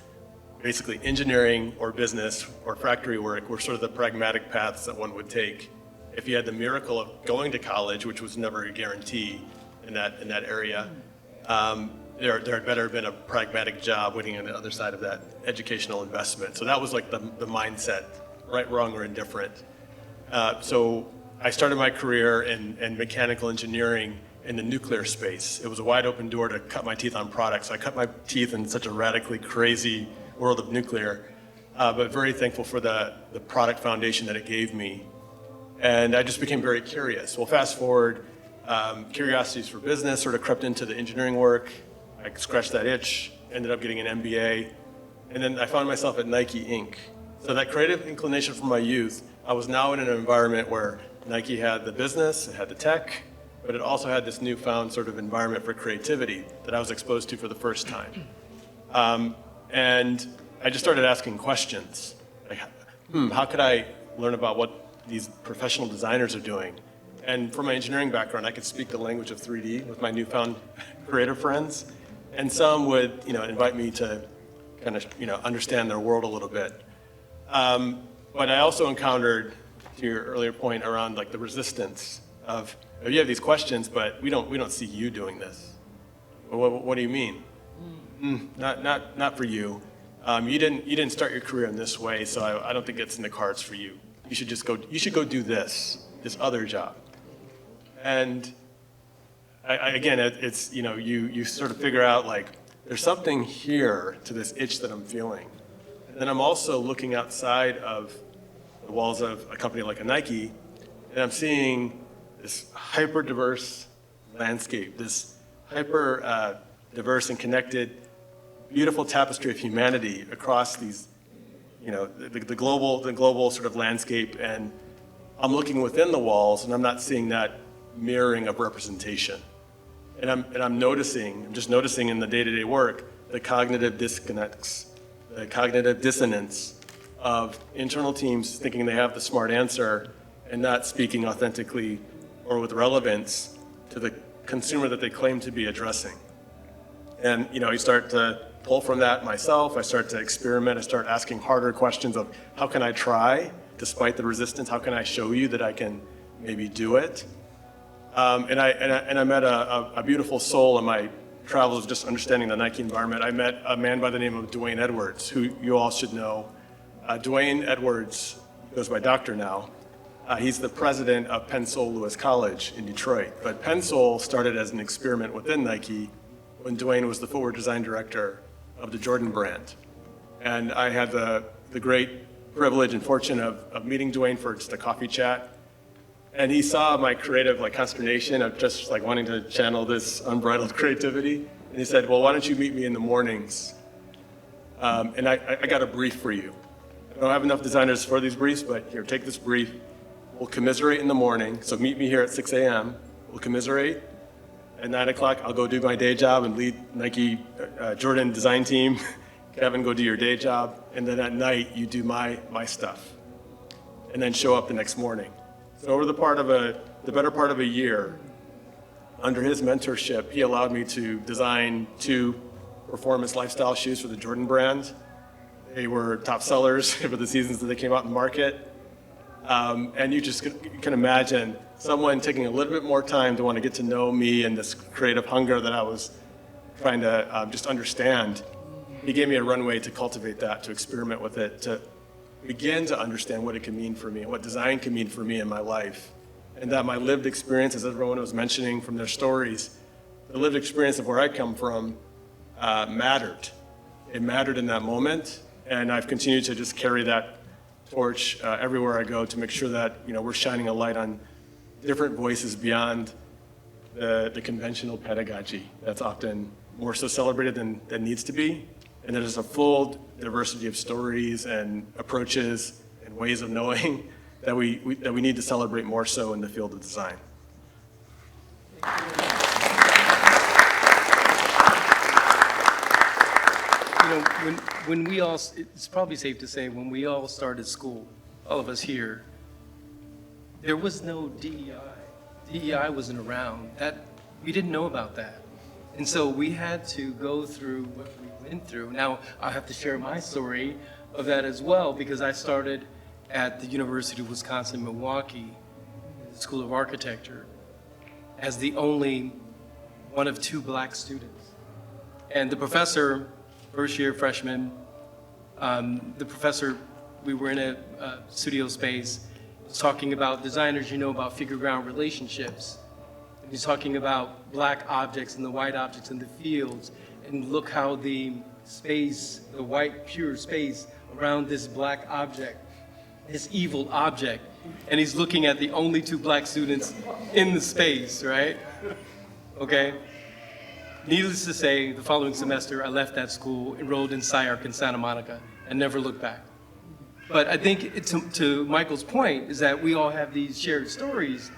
basically engineering or business or factory work were sort of the pragmatic paths that one would take. If you had the miracle of going to college, which was never a guarantee in that area, there had better been a pragmatic job waiting on the other side of that educational investment. So that was like the mindset, right, wrong, or indifferent. So I started my career in mechanical engineering in the nuclear space. It was a wide open door to cut my teeth on products. I cut my teeth in such a radically crazy world of nuclear, but very thankful for the product foundation that it gave me. And I just became very curious. Well, fast forward, curiosities for business sort of crept into the engineering work. I scratched that itch, ended up getting an MBA, and then I found myself at Nike Inc. So that creative inclination from my youth, I was now in an environment where Nike had the business, it had the tech, but it also had this newfound sort of environment for creativity that I was exposed to for the first time. And I just started asking questions, like, how could I learn about what these professional designers are doing? And from my engineering background, I could speak the language of 3D with my newfound creative friends. And some would, invite me to kind of, understand their world a little bit. But I also encountered, to your earlier point, around like the resistance of, you have these questions, but we don't see you doing this. Well, what do you mean? Not for you. You didn't start your career in this way, so I don't think it's in the cards for you. You should go do this other job. And again, it's, you sort of figure out like, there's something here to this itch that I'm feeling. And then I'm also looking outside of the walls of a company like a Nike, and I'm seeing this hyper diverse landscape, this hyper diverse and connected, beautiful tapestry of humanity across these, the global sort of landscape. And I'm looking within the walls, and I'm not seeing that mirroring of representation. And I'm just noticing in the day-to-day work, the cognitive disconnects, the cognitive dissonance of internal teams thinking they have the smart answer and not speaking authentically or with relevance to the consumer that they claim to be addressing. And you start to pull from that myself. I start to experiment. I start asking harder questions of how can I try despite the resistance? How can I show you that I can maybe do it? And I met a beautiful soul in my travels, just understanding the Nike environment. I met a man by the name of Dwayne Edwards, who you all should know. Dwayne Edwards goes by doctor now. He's the president of Penn Sol Lewis College in Detroit. But Penn Sol started as an experiment within Nike when Dwayne was the footwear design director of the Jordan brand. And I had the great privilege and fortune of meeting Dwayne for just a coffee chat. And he saw my creative consternation of just wanting to channel this unbridled creativity. And he said, well, why don't you meet me in the mornings? And I got a brief for you. I don't have enough designers for these briefs, but here, take this brief. We'll commiserate in the morning, so meet me here at 6 a.m. We'll commiserate. At 9 o'clock, I'll go do my day job and lead Nike Jordan design team. Kevin, go do your day job. And then at night, you do my stuff. And then show up the next morning. So over the better part of a year, under his mentorship, he allowed me to design 2 performance lifestyle shoes for the Jordan brand. They were top sellers for the seasons that they came out in the market. And you can imagine someone taking a little bit more time to want to get to know me and this creative hunger that I was trying to just understand. He gave me a runway to cultivate that, to experiment with it, to begin to understand what it can mean for me, what design can mean for me in my life. And that my lived experience, as everyone was mentioning from their stories, the lived experience of where I come from mattered. It mattered in that moment, and I've continued to just carry that torch everywhere I go to make sure that we're shining a light on different voices beyond the conventional pedagogy that's often more so celebrated than needs to be, and there's a full diversity of stories and approaches and ways of knowing that we need to celebrate more so in the field of design. When we all, it's probably safe to say, when we all started school, all of us here, there was no DEI. DEI wasn't around. We didn't know about that. And so we had to go through what we went through. Now, I have to share my story of that as well, because I started at the University of Wisconsin-Milwaukee, the School of Architecture, as the only one of 2 black students. And the professor, first year freshman, the professor, we were in a studio space, was talking about designers, about figure ground relationships. And he's talking about black objects and the white objects in the fields, and look how the space, the white pure space around this black object, this evil object, and he's looking at the only 2 black students in the space, right? Okay? Needless to say, the following semester, I left that school, enrolled in SciArc in Santa Monica, and never looked back. But I think to Michael's point is that we all have these shared stories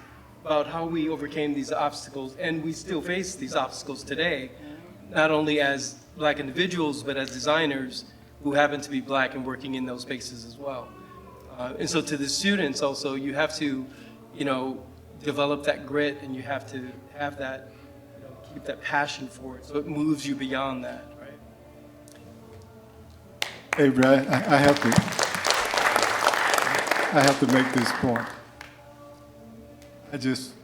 about how we overcame these obstacles, and we still face these obstacles today, not only as black individuals, but as designers who happen to be black and working in those spaces as well. And so to the students also, you have to, develop that grit, and you have to have that, keep that passion for it, so it moves you beyond that, right? Hey, Brad, I have to make this point.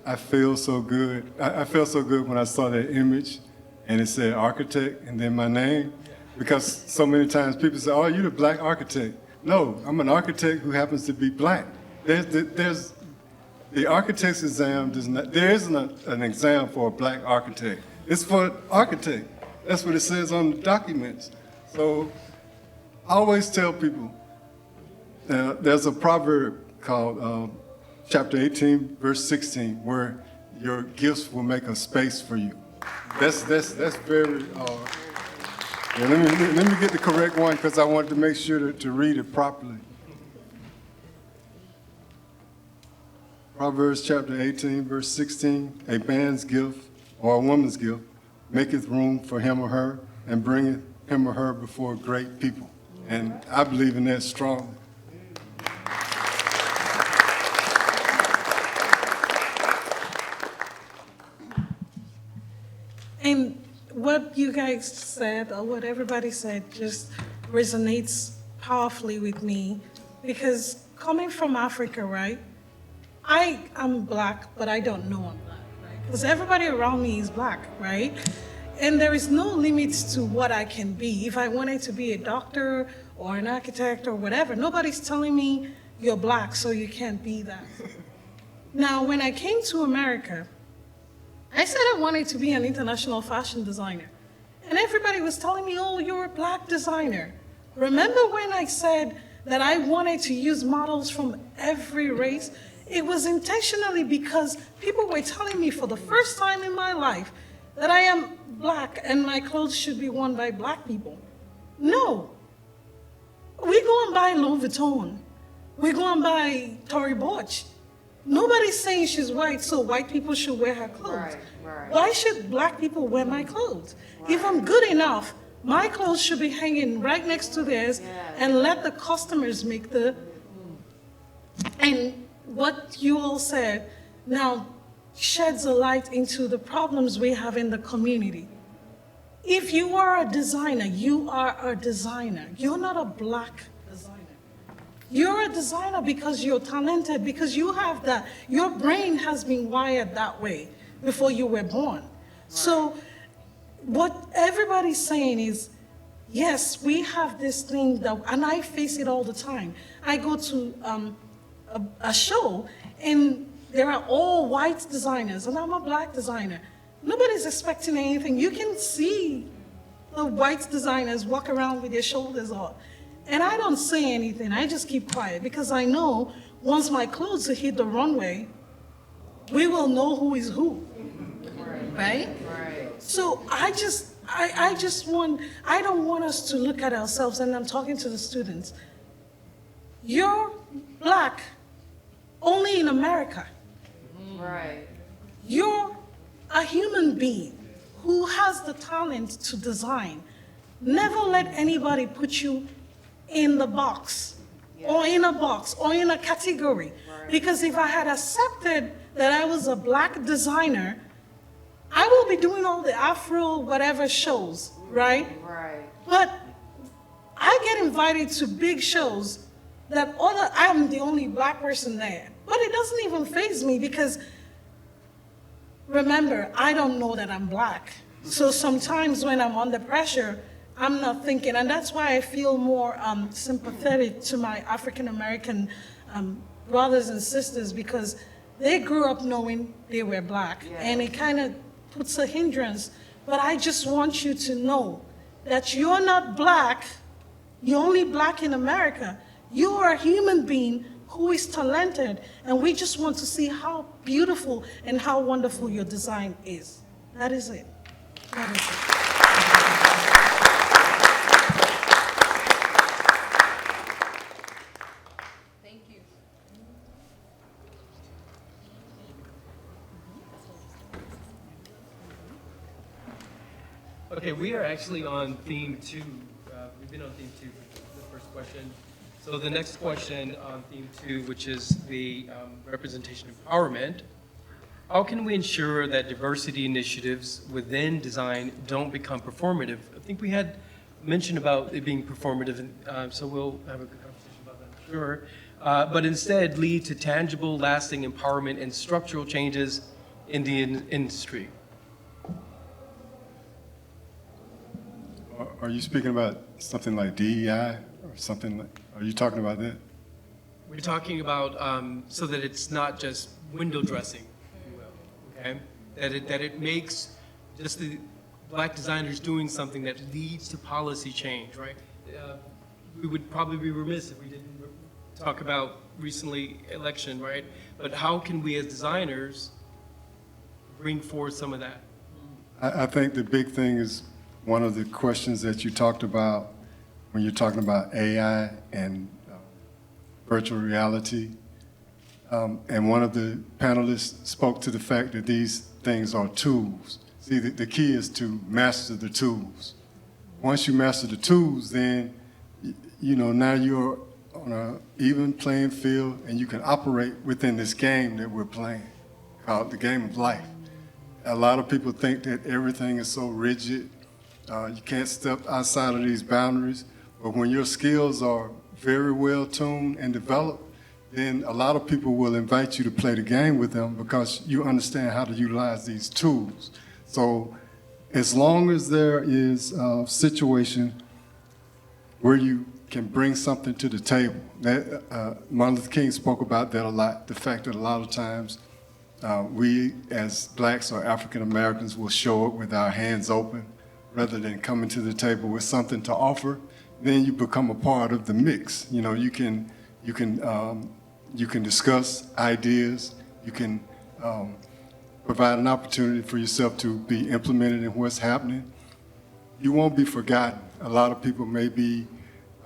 I feel so good. I felt so good when I saw that image and it said architect and then my name, because so many times people say, oh, you're the black architect. No, I'm an architect who happens to be black. There's the architect's exam there isn't an exam for a black architect. It's for an architect. That's what it says on the documents. So I always tell people, there's a proverb called chapter 18, verse 16, where your gifts will make a space for you. That's very, let me get the correct one, because I wanted to make sure to read it properly. Proverbs chapter 18, verse 16, a man's gift or a woman's gift maketh room for him or her and bringeth him or her before great people. And I believe in that strongly. And what you guys said, or what everybody said, just resonates powerfully with me, because coming from Africa, right? I am black, but I don't know I'm black, right? Because everybody around me is black, right? And there is no limit to what I can be. If I wanted to be a doctor or an architect or whatever, nobody's telling me you're black, so you can't be that. Now, when I came to America, I said I wanted to be an international fashion designer. And everybody was telling me, oh, you're a black designer. Remember when I said that I wanted to use models from every race? It was intentionally because people were telling me for the first time in my life that I am black and my clothes should be worn by black people. No. We go and buy Louis Vuitton. We go and buy Tory Burch. Nobody's saying she's white, so white people should wear her clothes. Why should black people wear my clothes? If I'm good enough, my clothes should be hanging right next to theirs and let the customers make the... And what you all said now sheds a light into the problems we have in the community. If you are a designer, you are a designer. You're not a black designer. You're a designer because you're talented, because you have that. Your brain has been wired that way before you were born. So what everybody's saying is, yes, we have this thing that, and I face it all the time. I go to a show and there are all white designers and I'm a black designer. Nobody's expecting anything. You can see the white designers walk around with their shoulders up. And I don't say anything, I just keep quiet because I know once my clothes hit the runway, we will know who is who, right? So I don't want us to look at ourselves, and I'm talking to the students. You're black only in America. Right. You're a human being who has the talent to design. Never let anybody put you in the box, or in a box, or in a category. Because if I had accepted that I was a black designer, I will be doing all the Afro whatever shows, right? But I get invited to big shows that I'm the only black person there. But it doesn't even faze me because, remember, I don't know that I'm black. So sometimes when I'm under pressure, I'm not thinking, and that's why I feel more sympathetic to my African-American brothers and sisters, because they grew up knowing they were black, and it kind of puts a hindrance. But I just want you to know that you're not black, you're only black in America. You are a human being who is talented, and we just want to see how beautiful and how wonderful your design is. That is it. That is it. Okay, we are actually on theme 2. We've been on theme 2 for the first question. So the next question on theme 2, which is the representation empowerment. How can we ensure that diversity initiatives within design don't become performative? I think we had mentioned about it being performative, so we'll have a good conversation about that, I'm sure. But instead lead to tangible, lasting empowerment and structural changes in the industry. Are you speaking about something like DEI or something like, are you talking about that? We're talking about so that it's not just window dressing, if you will, okay? That it makes just the black designers doing something that leads to policy change, right? We would probably be remiss if we didn't talk about recently election, right? But how can we as designers bring forth some of that? I think the big thing is one of the questions that you talked about when you're talking about AI and virtual reality. And one of the panelists spoke to the fact that these things are tools. See, the key is to master the tools. Once you master the tools, then, you know, now you're on an even playing field and you can operate within this game that we're playing, called the game of life. A lot of people think that everything is so rigid. You can't step outside of these boundaries, but when your skills are very well tuned and developed, then a lot of people will invite you to play the game with them because you understand how to utilize these tools. So as long as there is a situation where you can bring something to the table, that Martin Luther King spoke about that a lot, the fact that a lot of times we as blacks or African Americans will show up with our hands open, rather than coming to the table with something to offer, then you become a part of the mix. You know, you can discuss ideas, you can provide an opportunity for yourself to be implemented in what's happening. You won't be forgotten. A lot of people may be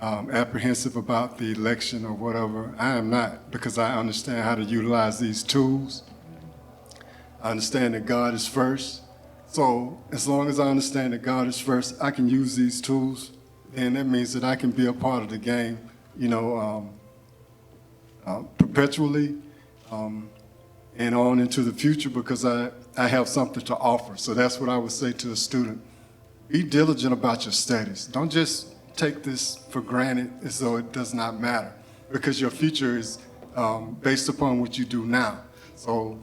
apprehensive about the election or whatever. I am not, because I understand how to utilize these tools. I understand that God is first. So as long as I understand that God is first, I can use these tools, and that means that I can be a part of the game, perpetually and on into the future, because I have something to offer. So that's what I would say to a student. Be diligent about your studies. Don't just take this for granted as though it does not matter, because your future is based upon what you do now. So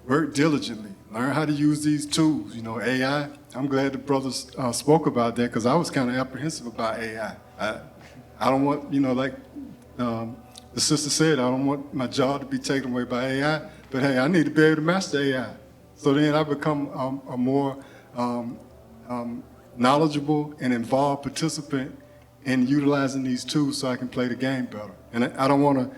work diligently. Learn how to use these tools. AI, I'm glad the brothers spoke about that, because I was kind of apprehensive about AI. I don't want, like the sister said, I don't want my job to be taken away by AI, but hey, I need to be able to master AI. So then I become a more knowledgeable and involved participant in utilizing these tools so I can play the game better. And I don't want to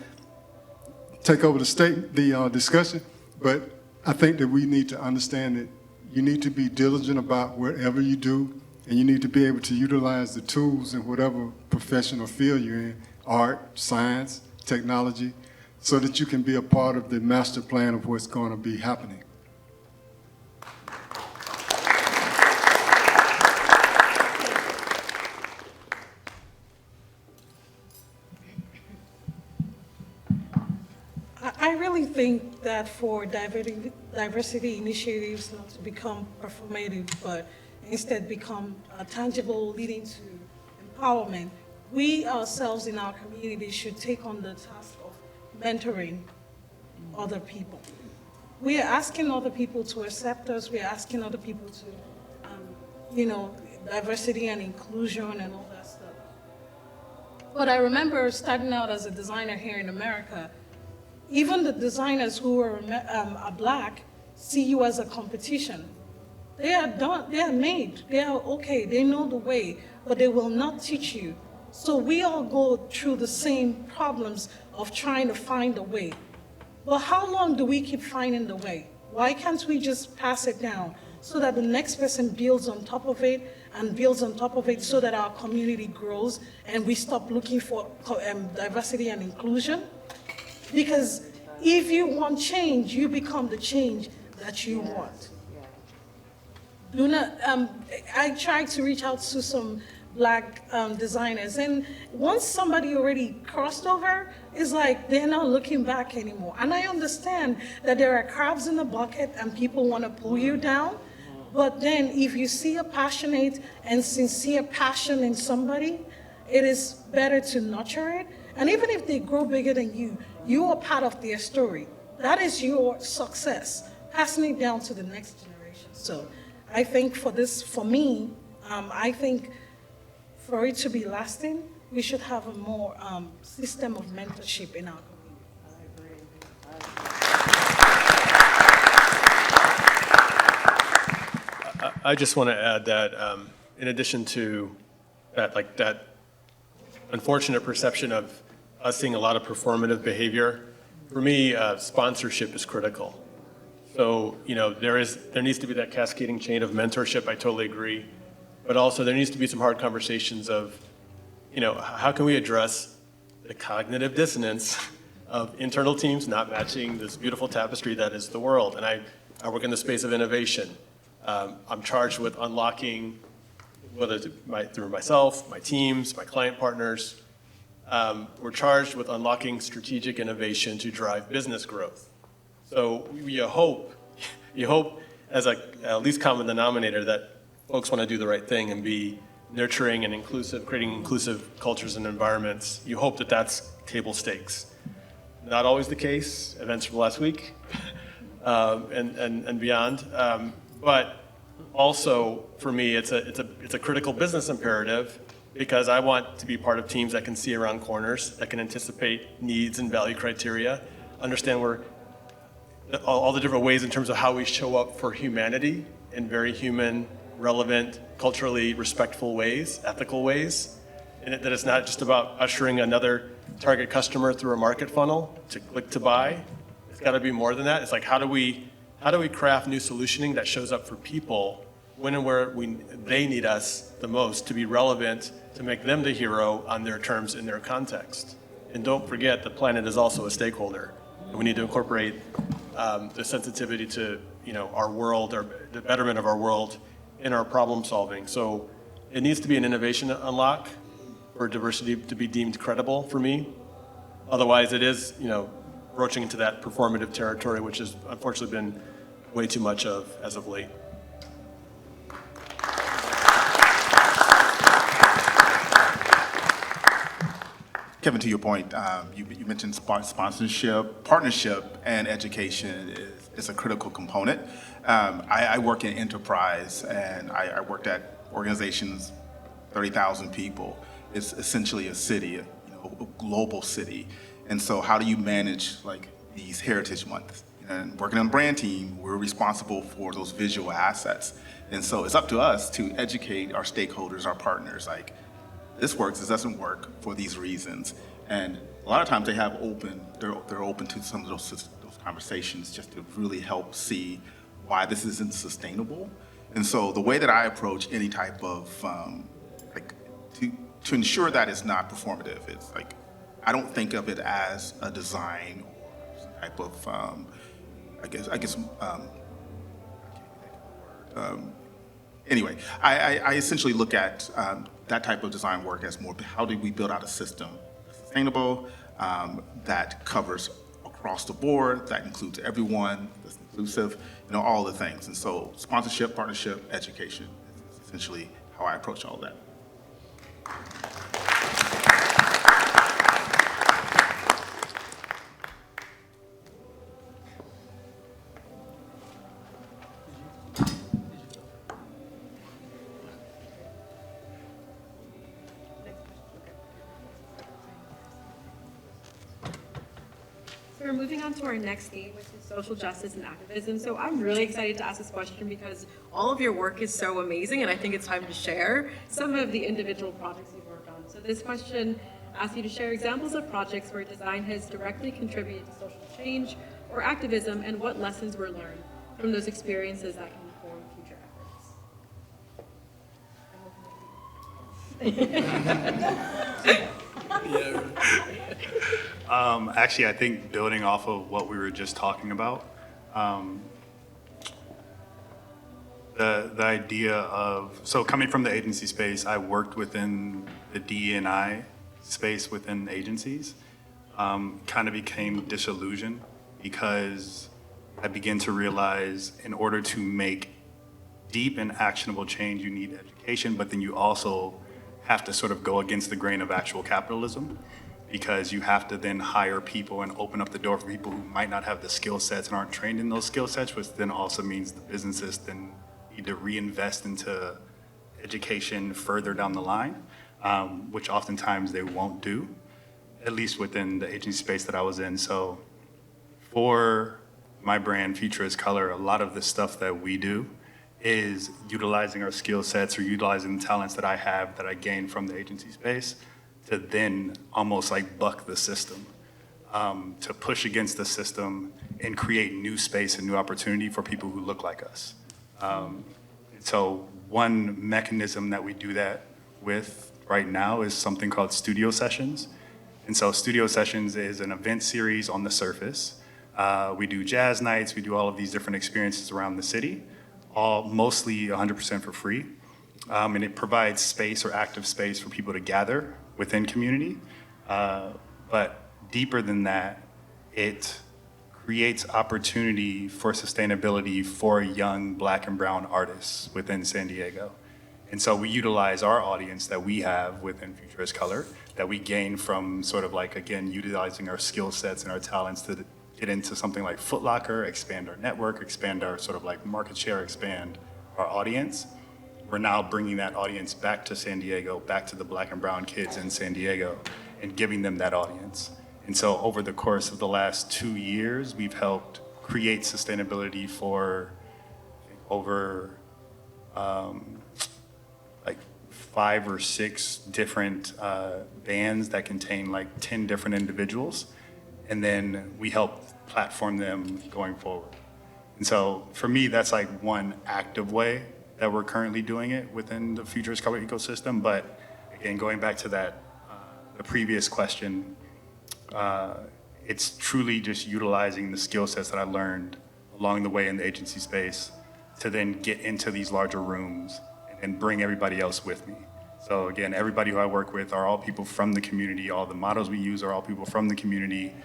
take over the discussion, but I think that we need to understand that you need to be diligent about whatever you do, and you need to be able to utilize the tools in whatever profession or field you're in, art, science, technology, so that you can be a part of the master plan of what's going to be happening. I really think that for diversity initiatives not to become performative, but instead become tangible, leading to empowerment, we ourselves in our community should take on the task of mentoring other people. We are asking other people to accept us. We are asking other people to, diversity and inclusion and all that stuff. But I remember starting out as a designer here in America, even the designers who are Black see you as a competition. They are done, they are made, they are okay, they know the way, but they will not teach you. So we all go through the same problems of trying to find a way. But how long do we keep finding the way? Why can't we just pass it down so that the next person builds on top of it and builds on top of it, so that our community grows and we stop looking for diversity and inclusion? Because if you want change, you become the change that you want. Do not, I tried to reach out to some Black designers, and once somebody already crossed over, it's like they're not looking back anymore. And I understand that there are crabs in the bucket and people want to pull you down, but then if you see a passionate and sincere passion in somebody, it is better to nurture it. And even if they grow bigger than you, you are part of their story. That is your success, passing it down to the next generation. So I think for me, I think for it to be lasting, we should have a more system of mentorship in our community. I just want to add that in addition to that unfortunate perception of us seeing a lot of performative behavior, for me, sponsorship is critical. So, there needs to be that cascading chain of mentorship, I totally agree. But also there needs to be some hard conversations of, how can we address the cognitive dissonance of internal teams not matching this beautiful tapestry that is the world. And I work in the space of innovation. I'm charged with unlocking, whether it's through myself, my teams, my client partners, we're charged with unlocking strategic innovation to drive business growth. So you hope as a least common denominator that folks want to do the right thing and be nurturing and inclusive, creating inclusive cultures and environments. You hope that that's table stakes. Not always the case, events from last week and beyond. But also, for me, it's a critical business imperative, because I want to be part of teams that can see around corners, that can anticipate needs and value criteria, understand all the different ways in terms of how we show up for humanity in very human, relevant, culturally respectful ways, ethical ways, and that it's not just about ushering another target customer through a market funnel to click to buy. It's got to be more than that. It's like, how do we craft new solutioning that shows up for people when and where they need us the most to be relevant, to make them the hero on their terms in their context. And don't forget, the planet is also a stakeholder. And we need to incorporate the sensitivity to, our world, or the betterment of our world in our problem solving. So it needs to be an innovation unlock for diversity to be deemed credible for me. Otherwise, it is, broaching into that performative territory, which has unfortunately been way too much of as of late. Kevin, to your point, you mentioned sponsorship, partnership, and education is a critical component. I work in enterprise, and I worked at organizations, 30,000 people. It's essentially a city, a global city. And so how do you manage like these heritage months? And working on brand team, we're responsible for those visual assets. And so it's up to us to educate our stakeholders, our partners, like, this works, this doesn't work for these reasons. And a lot of times they're open to some of those conversations just to really help see why this isn't sustainable. And so the way that I approach any type of, to ensure that it's not performative, it's like, I don't think of it as a design or some type of, anyway, I essentially look at that type of design work as more, how do we build out a system that's sustainable, that covers across the board, that includes everyone, that's inclusive, all the things. And so sponsorship, partnership, education is essentially how I approach all that. So we're moving on to our next theme, which is social justice and activism. So I'm really excited to ask this question because all of your work is so amazing, and I think it's time to share some of the individual projects you've worked on. So this question asks you to share examples of projects where design has directly contributed to social change or activism, and what lessons were learned from those experiences that can inform future efforts. Actually, I think building off of what we were just talking about, the idea of, so coming from the agency space, I worked within the DE&I space within agencies, kind of became disillusioned because I began to realize in order to make deep and actionable change, you need education, but then you also have to sort of go against the grain of actual capitalism, because you have to then hire people and open up the door for people who might not have the skill sets and aren't trained in those skill sets, which then also means the businesses then need to reinvest into education further down the line, which oftentimes they won't do, at least within the agency space that I was in. So for my brand, Future is Color, a lot of the stuff that we do is utilizing our skill sets or utilizing the talents that I have that I gained from the agency space to then almost like buck the system, to push against the system and create new space and new opportunity for people who look like us. And so one mechanism that we do that with right now is something called studio sessions. And so studio sessions is an event series on the surface. We do jazz nights, we do all of these different experiences around the city, all mostly 100% for free. And it provides space or active space for people to gather within community. But deeper than that, it creates opportunity for sustainability for young Black and brown artists within San Diego. And so we utilize our audience that we have within Future is Color, that we gain from sort of like, again, utilizing our skill sets and our talents to get into something like Foot Locker, expand our network, expand our sort of like market share, expand our audience. We're now bringing that audience back to San Diego, back to the Black and brown kids in San Diego, and giving them that audience. And so over the course of the last 2 years, we've helped create sustainability for over like 5 or 6 different bands that contain like 10 different individuals. And then we help platform them going forward. And so for me, that's like one active way that we're currently doing it within the Futurist Color ecosystem. But again, going back to that, the previous question, it's truly just utilizing the skill sets that I learned along the way in the agency space to then get into these larger rooms and bring everybody else with me. So again, everybody who I work with are all people from the community. All the models we use are all people from the community.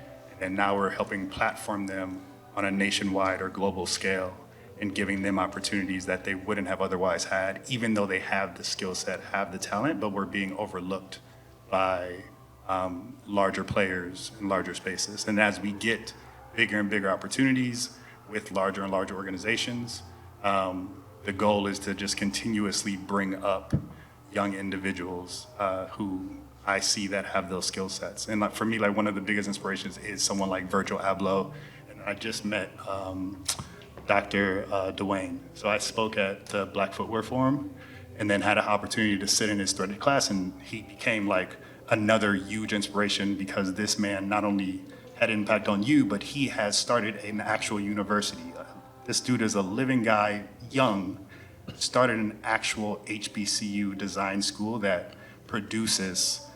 And now we're helping platform them on a nationwide or global scale and giving them opportunities that they wouldn't have otherwise had, even though they have the skill set, have the talent, but we're being overlooked by larger players in larger spaces. And as we get bigger and bigger opportunities with larger and larger organizations, the goal is to just continuously bring up young individuals who I see that have those skill sets. And like, for me, like one of the biggest inspirations is someone like Virgil Abloh. And I just met Dr. Dwayne. So I spoke at the Black Footwear Forum and then had an opportunity to sit in his threaded class, and he became like another huge inspiration because this man not only had impact on you, but he has started an actual university. This dude is a living guy, young, started an actual HBCU design school that produces,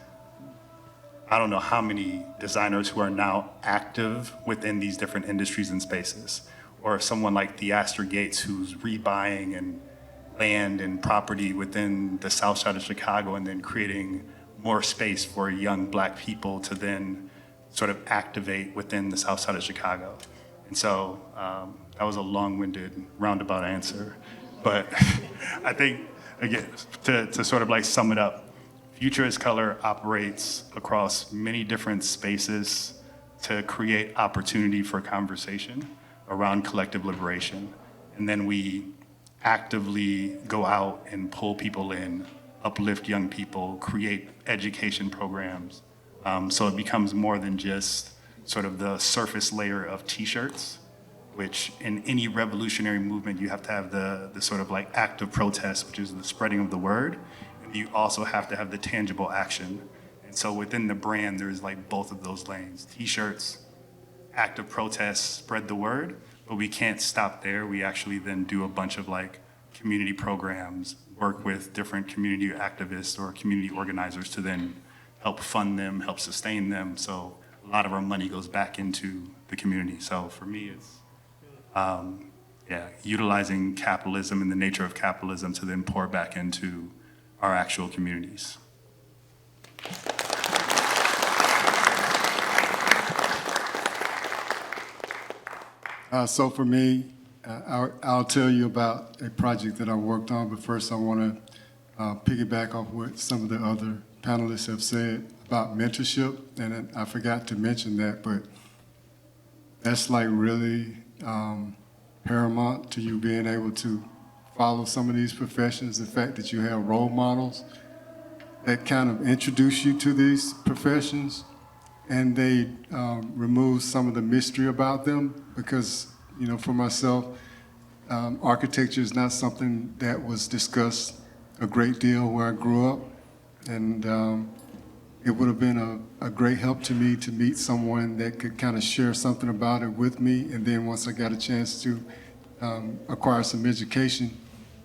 I don't know how many designers who are now active within these different industries and spaces. Or someone like Theaster Gates, who's rebuying and land and property within the South Side of Chicago and then creating more space for young Black people to then sort of activate within the South Side of Chicago. And so that was a long-winded, roundabout answer. But I think, again, to sort of like sum it up, Futurist Color operates across many different spaces to create opportunity for conversation around collective liberation. And then we actively go out and pull people in, uplift young people, create education programs. So it becomes more than just sort of the surface layer of t-shirts, which in any revolutionary movement, you have to have the sort of like active protest, which is the spreading of the word. And you also have to have the tangible action. And so within the brand, there's like both of those lanes, t-shirts, active protests, spread the word, but we can't stop there. We actually then do a bunch of like community programs, work with different community activists or community organizers to then help fund them, help sustain them. So a lot of our money goes back into the community. So for me, it's utilizing capitalism and the nature of capitalism to then pour back into our actual communities. So for me, I'll tell you about a project that I worked on, but first I want to piggyback off what some of the other panelists have said about mentorship, and I forgot to mention that, but that's like really paramount to you being able to follow some of these professions, the fact that you have role models that kind of introduce you to these professions, and they remove some of the mystery about them, because, you know, for myself, architecture is not something that was discussed a great deal where I grew up, and it would have been a great help to me to meet someone that could kind of share something about it with me, and then once I got a chance to acquire some education,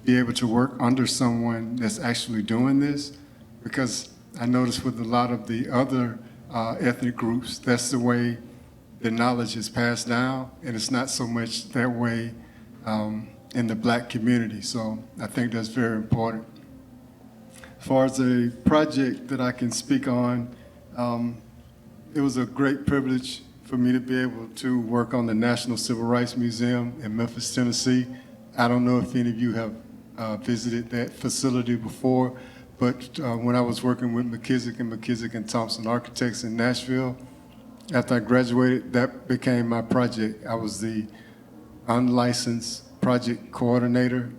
be able to work under someone that's actually doing this, because I noticed with a lot of the other ethnic groups, that's the way the knowledge is passed down, and it's not so much that way in the Black community. So I think that's very important. As far as a project that I can speak on, it was a great privilege for me to be able to work on the National Civil Rights Museum in Memphis, Tennessee. I don't know if any of you have visited that facility before, but when I was working with McKissick and Thompson Architects in Nashville, after I graduated, that became my project. I was the unlicensed project coordinator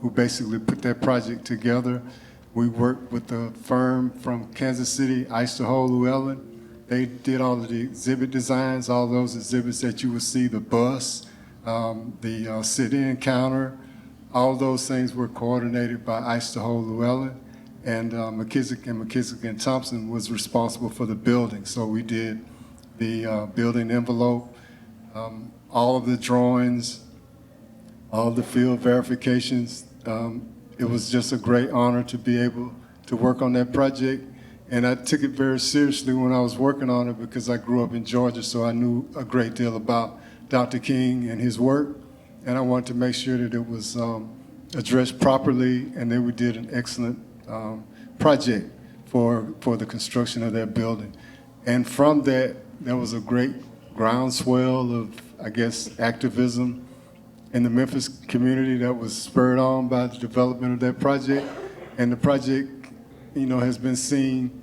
who basically put that project together. We worked with a firm from Kansas City, Istahoe, Llewellyn. They did all of the exhibit designs, all those exhibits that you would see, the bus, the sit-in counter, all those things were coordinated by Istahoe, Llewellyn. And McKissick and Thompson was responsible for the building. So we did the building envelope, all of the drawings, all the field verifications, It was just a great honor to be able to work on that project. And I took it very seriously when I was working on it because I grew up in Georgia, so I knew a great deal about Dr. King and his work. And I wanted to make sure that it was addressed properly and that we did an excellent project for the construction of that building. And from that, there was a great groundswell of, I guess, activism in the Memphis community that was spurred on by the development of that project. And the project, you know, has been seen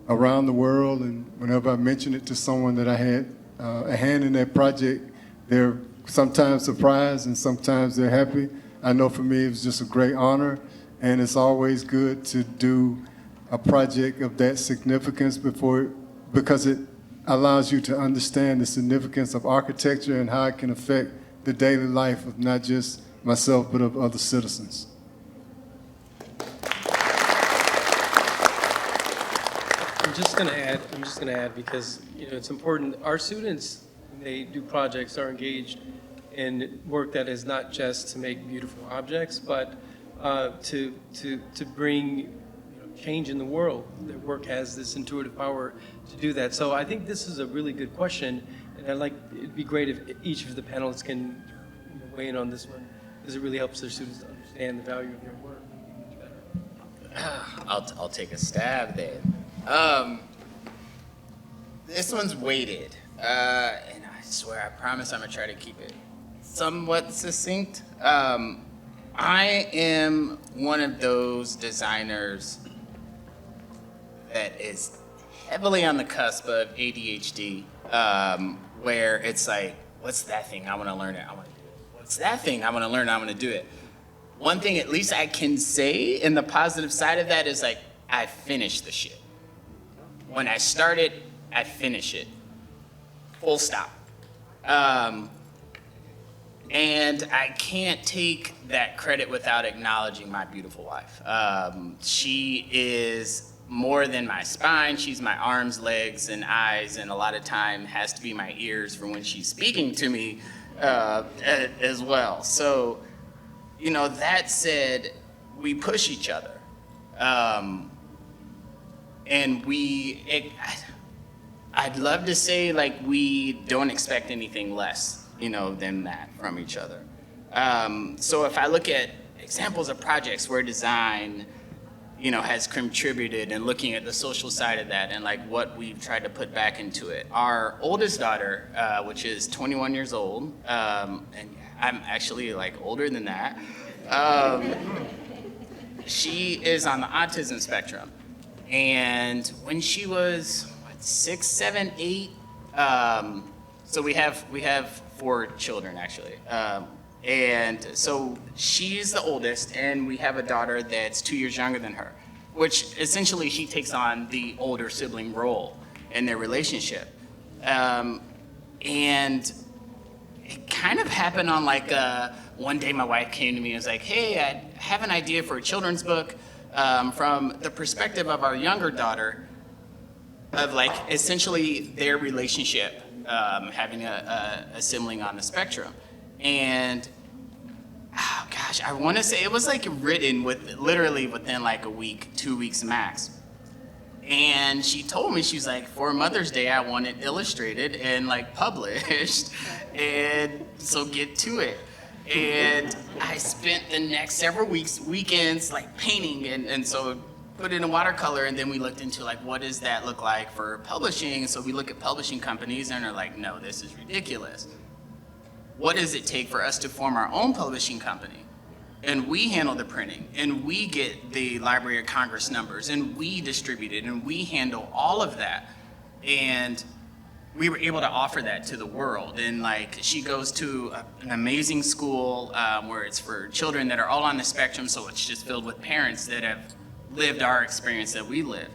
around the world. And whenever I mention it to someone that I had a hand in that project, they're sometimes surprised and sometimes they're happy. I know for me it was just a great honor, and it's always good to do a project of that significance because it allows you to understand the significance of architecture and how it can affect the daily life of not just myself but of other citizens. I'm just going to add because, you know, it's important. Our students, when they do projects, are engaged in work that is not just to make beautiful objects, but to bring change in the world. Their work has this intuitive power to do that. So I think this is a really good question, and it'd be great if each of the panelists can weigh in on this one, because it really helps their students to understand the value of their work. I'll take a stab there. This one's weighted, and I swear, I promise I'm gonna try to keep it somewhat succinct. I am one of those designers that is heavily on the cusp of ADHD, where it's like, what's that thing? I want to learn it. I want to do it. What's that thing? I want to learn it. I want to do it. One thing at least I can say in the positive side of that is like, I finish the shit. When I start it, I finish it. Full stop. And I can't take that credit without acknowledging my beautiful wife. She is more than my spine. She's my arms, legs, and eyes, and a lot of time has to be my ears for when she's speaking to me as well. So, you know, that said, we push each other. And I'd love to say like we don't expect anything less, you know, than that from each other. So if I look at examples of projects where design, you know, has contributed and looking at the social side of that and like what we've tried to put back into it. Our oldest daughter, which is 21 years old, and I'm actually like older than that, she is on the autism spectrum. And when she was, 6, 7, 8, so we have 4 children actually. And so she's the oldest, and we have a daughter that's 2 years younger than her, which essentially she takes on the older sibling role in their relationship. And it kind of happened on like, one day my wife came to me and was like, hey, I have an idea for a children's book from the perspective of our younger daughter of like essentially their relationship, having a sibling on the spectrum. And oh gosh, I want to say it was like written literally within like a week, 2 weeks max. And she told me, she's like, for Mother's Day, I want it illustrated and like published, and so get to it. And I spent the next several weekends like painting, and so put it in watercolor, and then we looked into like, what does that look like for publishing? And so we look at publishing companies and are like, no, this is ridiculous. What does it take for us to form our own publishing company? And we handle the printing, and we get the Library of Congress numbers, and we distribute it, and we handle all of that. And we were able to offer that to the world. And like, she goes to an amazing school where it's for children that are all on the spectrum, so it's just filled with parents that have lived our experience that we live.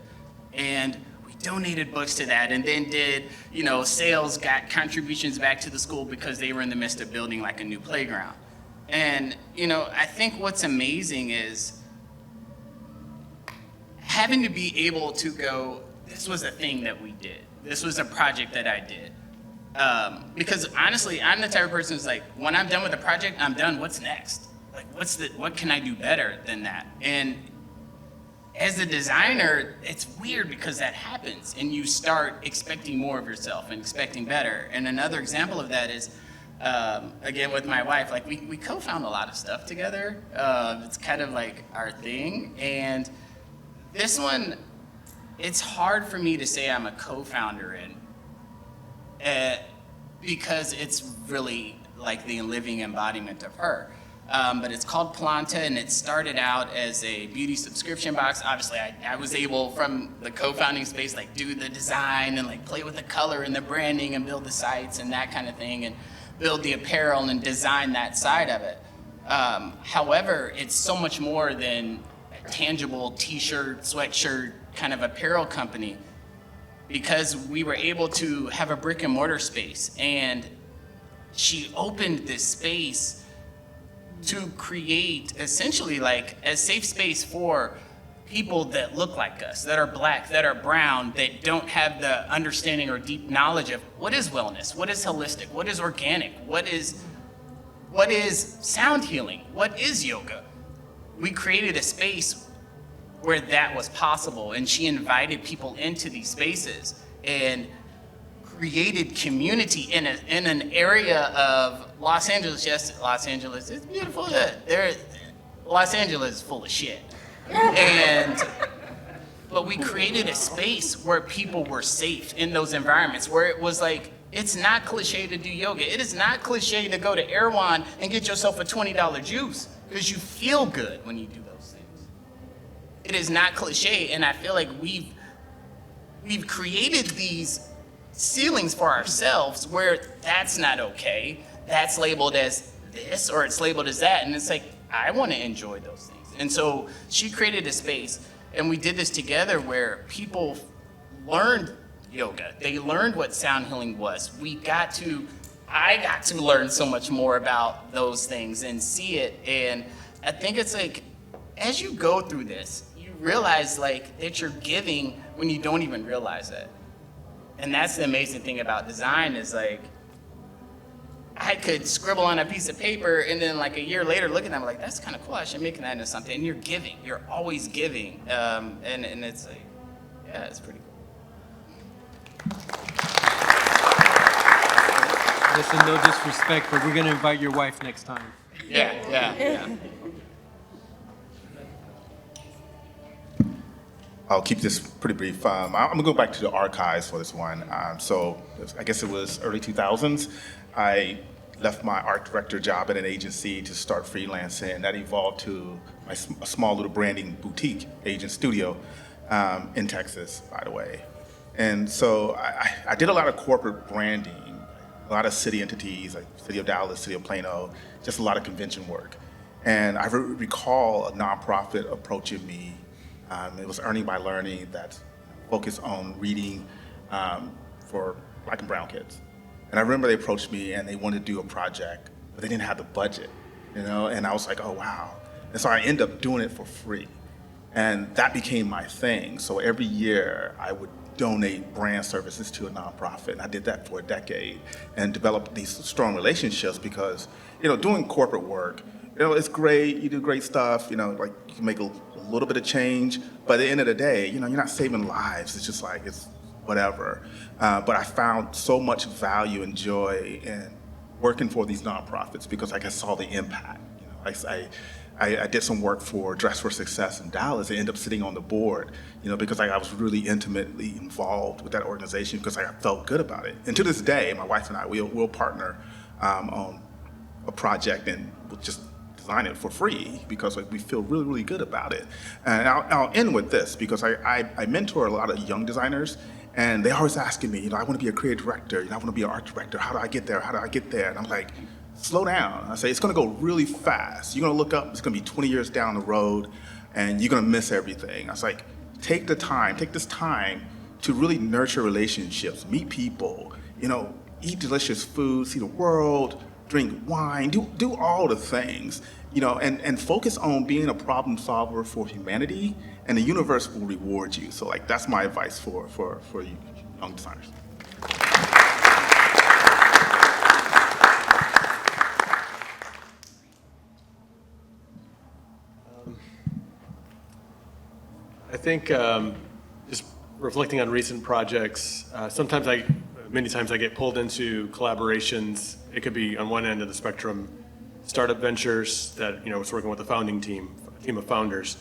And we donated books to that, and then did, you know, sales, got contributions back to the school because they were in the midst of building like a new playground. And, you know, I think what's amazing is having to be able to go, this was a thing that we did. This was a project that I did. Because honestly, I'm the type of person who's like, when I'm done with a project, I'm done, what's next? like, what can I do better than that? And as a designer, it's weird because that happens and you start expecting more of yourself and expecting better. And another example of that is, again, with my wife, like we co-found a lot of stuff together. It's kind of like our thing. And this one, it's hard for me to say I'm a co-founder in, because it's really like the living embodiment of her. But it's called Planta, and it started out as a beauty subscription box. Obviously, I was able, from the co-founding space, like do the design and like play with the color and the branding and build the sites and that kind of thing, and build the apparel and design that side of it. However, it's so much more than a tangible t-shirt, sweatshirt kind of apparel company, because we were able to have a brick and mortar space, and she opened this space to create essentially like a safe space for people that look like us, that are Black, that are brown, that don't have the understanding or deep knowledge of what is wellness, what is holistic, what is organic, what is sound healing, what is yoga. We created a space where that was possible, and she invited people into these spaces and created community in an area of Los Angeles. Yes, Los Angeles is beautiful. Los Angeles is full of shit. But we created a space where people were safe in those environments, where it was like, it's not cliche to do yoga. It is not cliche to go to Erewhon and get yourself a $20 juice, because you feel good when you do those things. It is not cliche, and I feel like we've created these ceilings for ourselves where that's not okay. That's labeled as this, or it's labeled as that, and it's like, I want to enjoy those things. And so she created a space, and we did this together where people learned yoga. They learned what sound healing was. I got to learn so much more about those things and see it. And I think it's like, as you go through this, you realize like that you're giving when you don't even realize it. And that's the amazing thing about design, is like, I could scribble on a piece of paper and then like a year later look at them like, that's kind of cool, I should make that into something. And you're giving, you're always giving. And it's like, yeah, it's pretty cool. Listen, no disrespect, but we're gonna invite your wife next time. Yeah. I'll keep this pretty brief. I'm gonna go back to the archives for this one. So I guess it was early 2000s. I left my art director job at an agency to start freelancing, and that evolved to a small little branding boutique agent studio in Texas, by the way. And so I did a lot of corporate branding, a lot of city entities, like City of Dallas, City of Plano, just a lot of convention work. And I recall a nonprofit approaching me. It was Earning by Learning that focused on reading for Black and brown kids. And I remember they approached me and they wanted to do a project, but they didn't have the budget, and I was like, oh, wow. And so I ended up doing it for free. And that became my thing. So every year I would donate brand services to a nonprofit, and I did that for a decade and developed these strong relationships because, doing corporate work, it's great, you do great stuff, like you can make a little bit of change, but at the end of the day, you're not saving lives. It's just like, it's whatever. But I found so much value and joy in working for these nonprofits because I saw the impact. I did some work for Dress for Success in Dallas. I ended up sitting on the board, because I was really intimately involved with that organization because I felt good about it. And to this day, my wife and I, we'll partner on a project, and we'll just design it for free because we feel really, really good about it. And I'll end with this because I mentor a lot of young designers, and they're always asking me, I want to be a creative director, I want to be an art director. How do I get there? How do I get there? And I'm like, slow down. I say, it's going to go really fast. You're going to look up, it's going to be 20 years down the road, and you're going to miss everything. I was like, take this time to really nurture relationships, meet people, eat delicious food, see the world, drink wine, do all the things, and focus on being a problem solver for humanity, and the universe will reward you. So that's my advice for you young designers. I think just reflecting on recent projects, many times I get pulled into collaborations. It could be on one end of the spectrum, startup ventures that, was working with a founding team, a team of founders,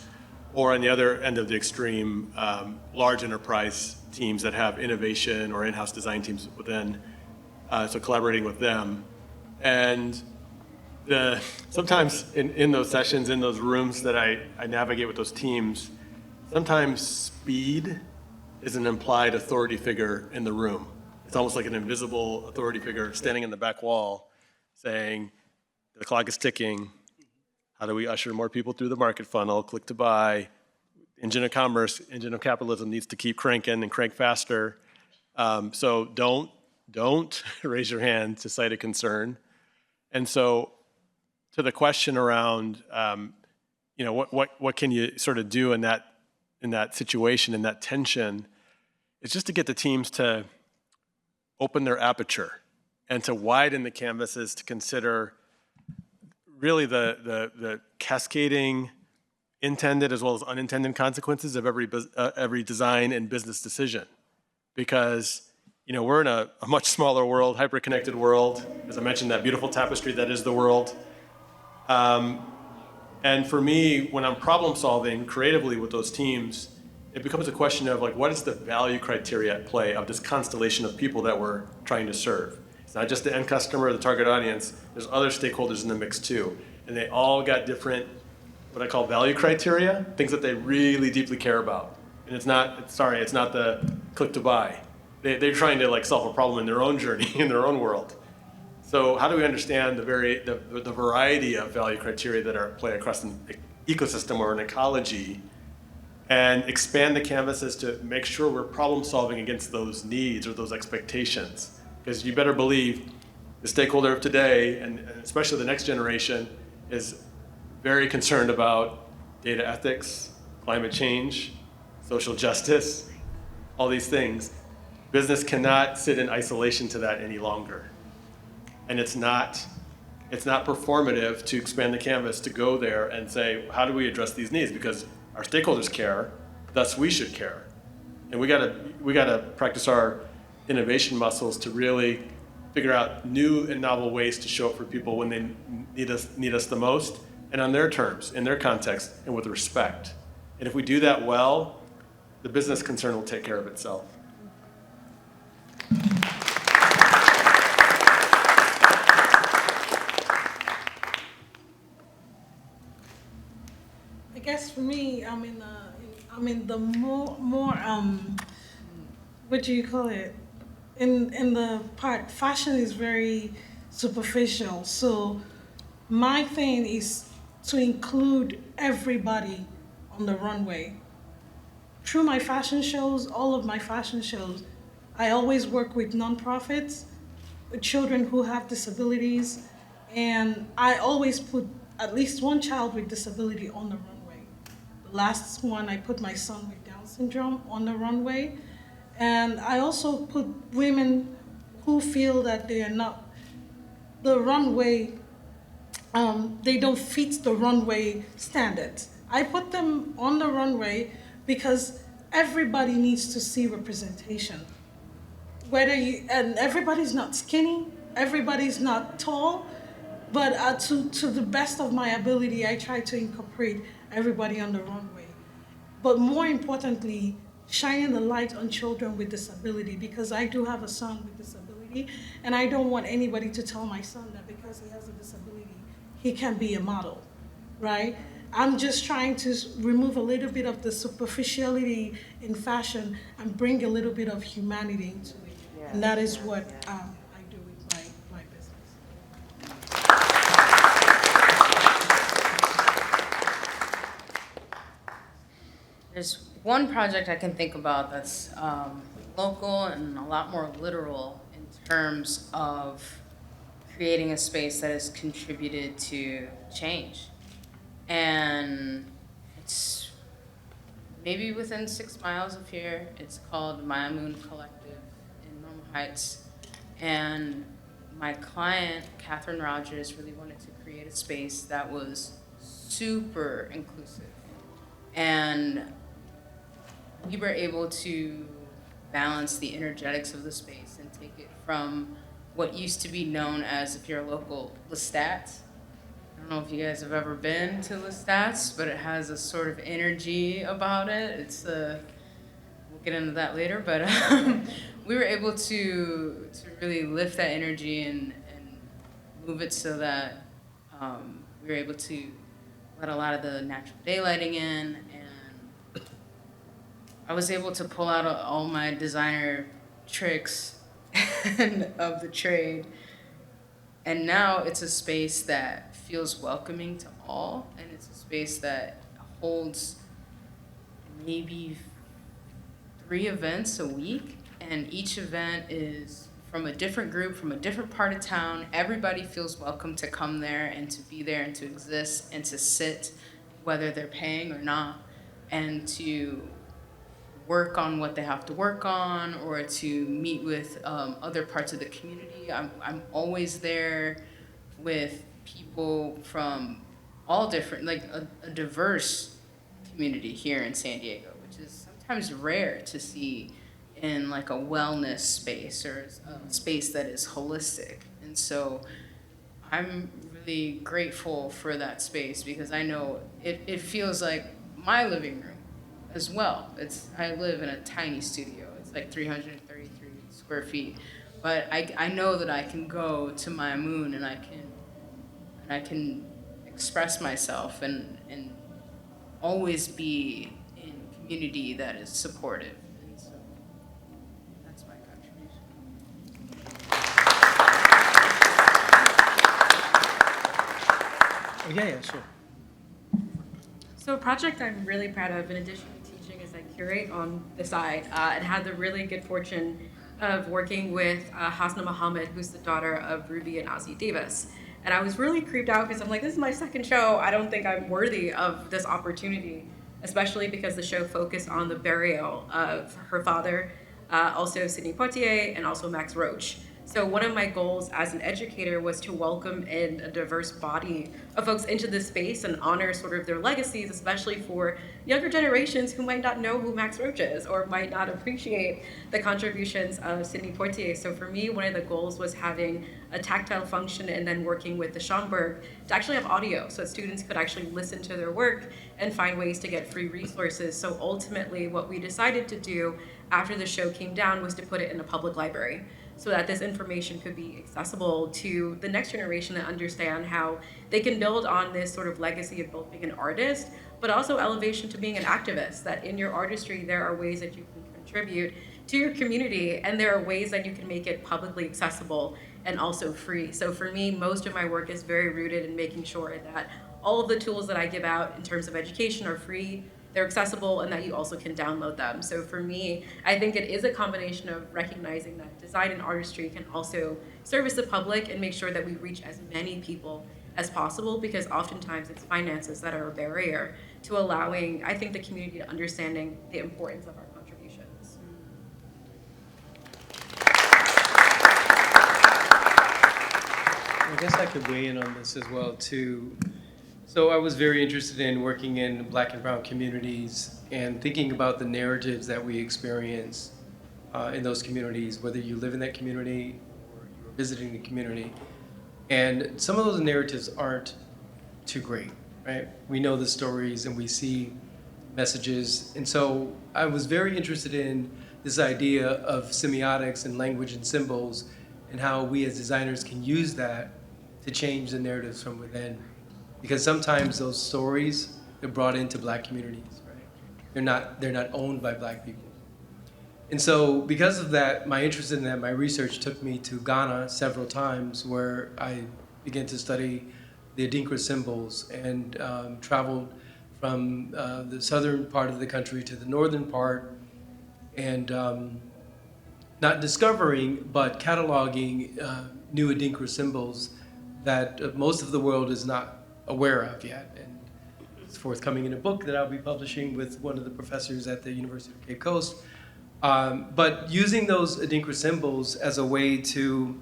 or on the other end of the extreme, large enterprise teams that have innovation or in-house design teams within, so collaborating with them. And sometimes in those sessions, in those rooms that I navigate with those teams, sometimes speed is an implied authority figure in the room. It's almost like an invisible authority figure standing in the back wall saying, the clock is ticking. How do we usher more people through the market funnel? Click to buy. Engine of commerce, engine of capitalism needs to keep cranking and crank faster. So don't raise your hand to cite a concern. And so to the question around, what can you sort of do in that situation, in that tension, it's just to get the teams to open their aperture and to widen the canvases to consider really the cascading intended as well as unintended consequences of every design and business decision. Because we're in a much smaller world, hyper-connected world. As I mentioned, that beautiful tapestry that is the world. And for me, when I'm problem solving creatively with those teams, it becomes a question of what is the value criteria at play of this constellation of people that we're trying to serve? It's not just the end customer or the target audience, there's other stakeholders in the mix too. And they all got different, what I call value criteria, things that they really deeply care about. And it's not the click to buy. They're trying to solve a problem in their own journey, in their own world. So how do we understand the variety of value criteria that are at play across an ecosystem or an ecology, and expand the canvases to make sure we're problem solving against those needs or those expectations? Because you better believe the stakeholder of today, and especially the next generation, is very concerned about data ethics, climate change, social justice, all these things. Business cannot sit in isolation to that any longer. And it's not performative to expand the canvas to go there and say, how do we address these needs? Because our stakeholders care, thus we should care. And we gotta practice our innovation muscles to really figure out new and novel ways to show up for people when they need us the most, and on their terms, in their context, and with respect. And if we do that well, the business concern will take care of itself. I guess for me, I'm in the more what do you call it? In the part, fashion is very superficial. So my thing is to include everybody on the runway. Through my fashion shows, all of my fashion shows, I always work with nonprofits, with children who have disabilities, and I always put at least one child with disability on the runway. The last one, I put my son with Down syndrome on the runway. And I also put women who feel that they are not, the runway, they don't fit the runway standards. I put them on the runway because everybody needs to see representation. And everybody's not skinny, everybody's not tall, but to the best of my ability, I try to incorporate everybody on the runway. But more importantly, shining the light on children with disability, because I do have a son with disability, and I don't want anybody to tell my son that because he has a disability, he can be a model, right? I'm just trying to remove a little bit of the superficiality in fashion and bring a little bit of humanity into it. Yeah, and that is what I do with my business. There's one project I can think about that's local and a lot more literal in terms of creating a space that has contributed to change. And it's maybe within 6 miles of here. It's called Mayamoon Collective in Normal Heights. And my client, Catherine Rogers, really wanted to create a space that was super inclusive. And we were able to balance the energetics of the space and take it from what used to be known as, if you're a local, Lestat. I don't know if you guys have ever been to Lestat's, but it has a sort of energy about it. It's we'll get into that later, but we were able to really lift that energy and move it so that we were able to let a lot of the natural daylighting in, and I was able to pull out all my designer tricks of the trade. And now it's a space that feels welcoming to all, and it's a space that holds maybe 3 events a week, and each event is from a different group, from a different part of town. Everybody feels welcome to come there and to be there and to exist and to sit, whether they're paying or not, and to work on what they have to work on, or to meet with other parts of the community. I'm always there with people from all different, like a diverse community here in San Diego, which is sometimes rare to see in like a wellness space or a space that is holistic. And so I'm really grateful for that space, because I know it feels like my living room as well. I live in a tiny studio. It's like 333 square feet. But I know that I can go to my moon, and I can express myself and always be in community that is supportive. And so that's my contribution. Yeah, sure. So a project I'm really proud of, in addition to teaching, is I curate on the side, and had the really good fortune of working with Hasna Muhammad, who's the daughter of Ruby and Ozzy Davis. And I was really creeped out because I'm like, this is my second show. I don't think I'm worthy of this opportunity, especially because the show focused on the burial of her father, also Sidney Poitier, and also Max Roach. So one of my goals as an educator was to welcome in a diverse body of folks into this space and honor sort of their legacies, especially for younger generations who might not know who Max Roach is or might not appreciate the contributions of Sidney Poitier. So for me, one of the goals was having a tactile function and then working with the Schomburg to actually have audio so that students could actually listen to their work and find ways to get free resources. So ultimately, what we decided to do after the show came down was to put it in a public library, so that this information could be accessible to the next generation and understand how they can build on this sort of legacy of both being an artist, but also elevation to being an activist, that in your artistry, there are ways that you can contribute to your community, and there are ways that you can make it publicly accessible and also free. So for me, most of my work is very rooted in making sure that all of the tools that I give out in terms of education are free, they're accessible, and that you also can download them. So for me, I think it is a combination of recognizing that design and artistry can also service the public and make sure that we reach as many people as possible, because oftentimes it's finances that are a barrier to allowing, I think, the community to understanding the importance of our contributions. I guess I could weigh in on this as well, too. So I was very interested in working in Black and brown communities and thinking about the narratives that we experience in those communities, whether you live in that community or you're visiting the community. And some of those narratives aren't too great, right? We know the stories and we see messages. And so I was very interested in this idea of semiotics and language and symbols, and how we as designers can use that to change the narratives from within. Because sometimes those stories, they're brought into Black communities, right? They're not owned by Black people. And so because of that, my interest in that, my research took me to Ghana several times, where I began to study the Adinkra symbols and traveled from the southern part of the country to the northern part, and not discovering, but cataloging new Adinkra symbols that most of the world is not aware of yet. And it's forthcoming in a book that I'll be publishing with one of the professors at the University of Cape Coast. But using those Adinkra symbols as a way to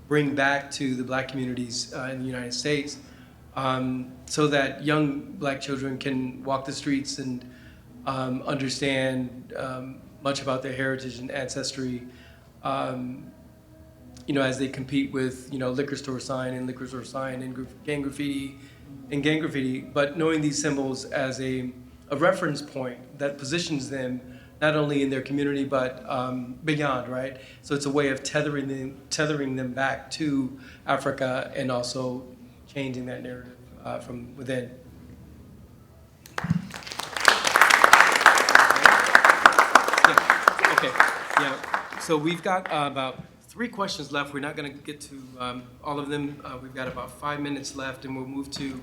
bring back to the Black communities in the United States, so that young Black children can walk the streets and understand much about their heritage and ancestry, as they compete with, liquor store sign and liquor store sign and gang graffiti, but knowing these symbols as a reference point that positions them not only in their community, but beyond, right? So it's a way of tethering them back to Africa and also changing that narrative from within. Yeah. Okay. Yeah. So we've got about 3 questions left. We're not going to get to all of them. We've got about 5 minutes left, and we'll move to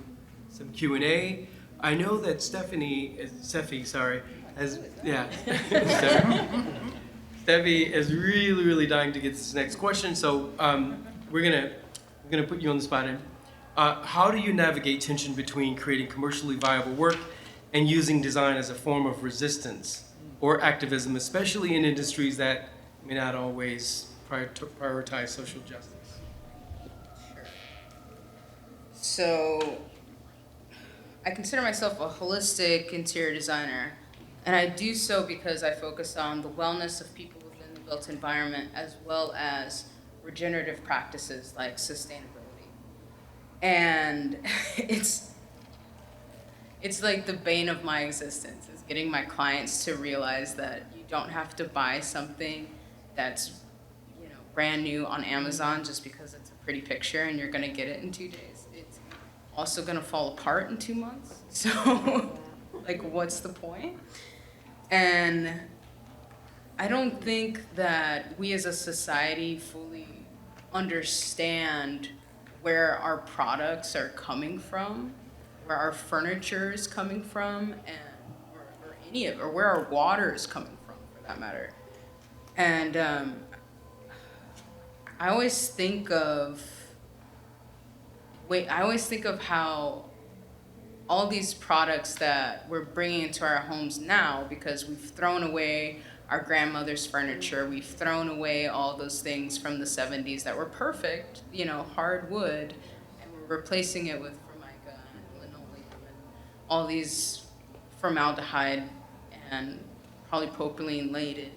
some Q&A. I know that Steffi, Steffi is really dying to get this next question. So we're gonna put you on the spot. How do you navigate tension between creating commercially viable work and using design as a form of resistance or activism, especially in industries that may not always prioritize social justice? Sure. So I consider myself a holistic interior designer, and I do so because I focus on the wellness of people within the built environment as well as regenerative practices like sustainability. And it's like the bane of my existence, is getting my clients to realize that you don't have to buy something that's brand new on Amazon just because it's a pretty picture and you're gonna get it in 2 days. It's also gonna fall apart in 2 months. So like, what's the point? And I don't think that we as a society fully understand where our products are coming from, where our furniture is coming from, and or where our water is coming from, for that matter. And I always think of how all these products that we're bringing into our homes now, because we've thrown away our grandmother's furniture, we've thrown away all those things from the 70s that were perfect, hard wood, and we're replacing it with formica and linoleum and all these formaldehyde and polypropylene-laden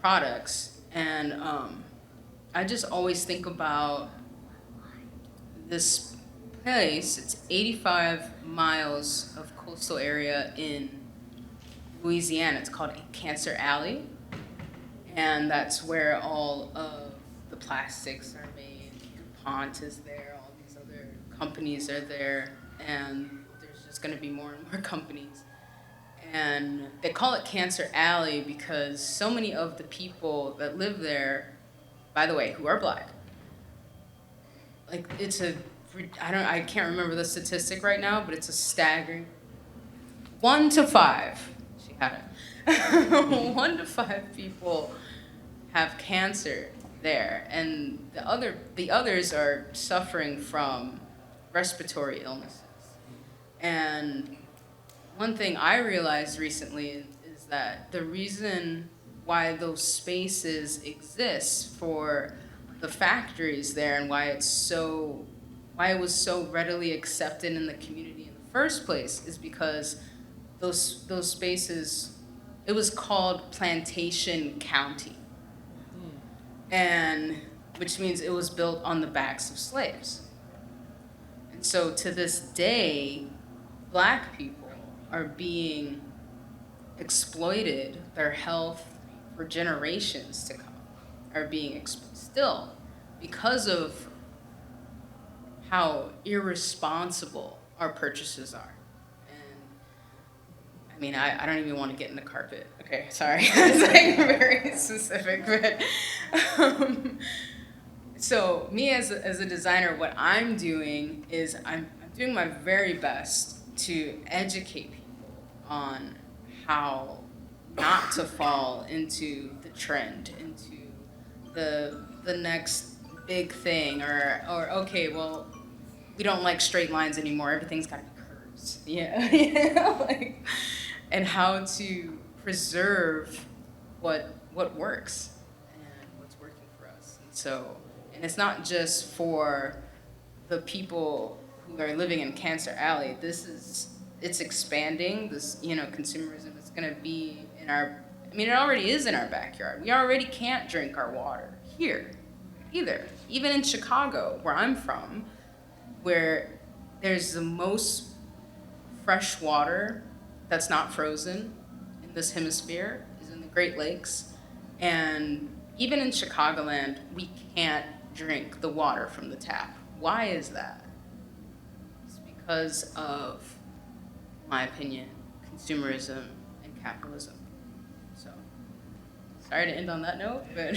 products. And I just always think about this place. It's 85 miles of coastal area in Louisiana. It's called Cancer Alley. And that's where all of the plastics are made. DuPont is there, all these other companies are there, and there's just gonna be more and more companies. And they call it Cancer Alley because so many of the people that live there, by the way, who are Black, like I can't remember the statistic right now, but it's a staggering 1 to 5. She had it. 1 to 5 people have cancer there, and the others are suffering from respiratory illnesses. And one thing I realized recently is that the reason why those spaces exist for the factories there and why it was so readily accepted in the community in the first place is because those spaces, it was called Plantation County, and which means it was built on the backs of slaves. And so to this day, Black people are being exploited, their health for generations to come are being still because of how irresponsible our purchases are. And I mean, I don't even want to get into carpet. Okay, sorry. It's like very specific, but so me as a designer, what I'm doing is I'm doing my very best to educate people on how not to fall into the trend, into the next big thing, or okay, well, we don't like straight lines anymore. Everything's got to be curves. Yeah, like, and how to preserve what works and what's working for us. And it's not just for the people who are living in Cancer Alley. This is it's expanding. This, consumerism is going to be in our, it already is in our backyard. We already can't drink our water here either. Even in Chicago, where I'm from, where there's the most fresh water that's not frozen in this hemisphere is in the Great Lakes. And even in Chicagoland, we can't drink the water from the tap. Why is that? It's because of, in my opinion, consumerism and capitalism. So, sorry to end on that note, but.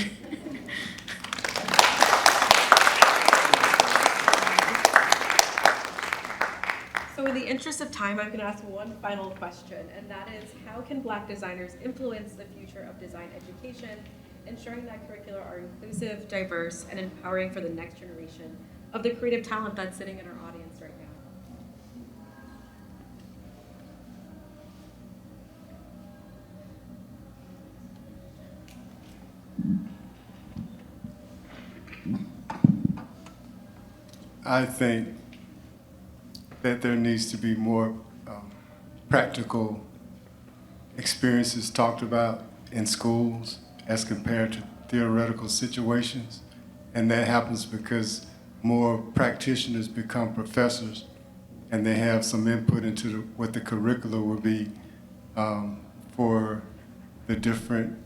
So in the interest of time, I'm going to ask one final question, and that is, how can Black designers influence the future of design education, ensuring that curricula are inclusive, diverse, and empowering for the next generation of the creative talent that's sitting in our audience right now? I think that there needs to be more practical experiences talked about in schools as compared to theoretical situations. And that happens because more practitioners become professors and they have some input into what the curricula will be for the different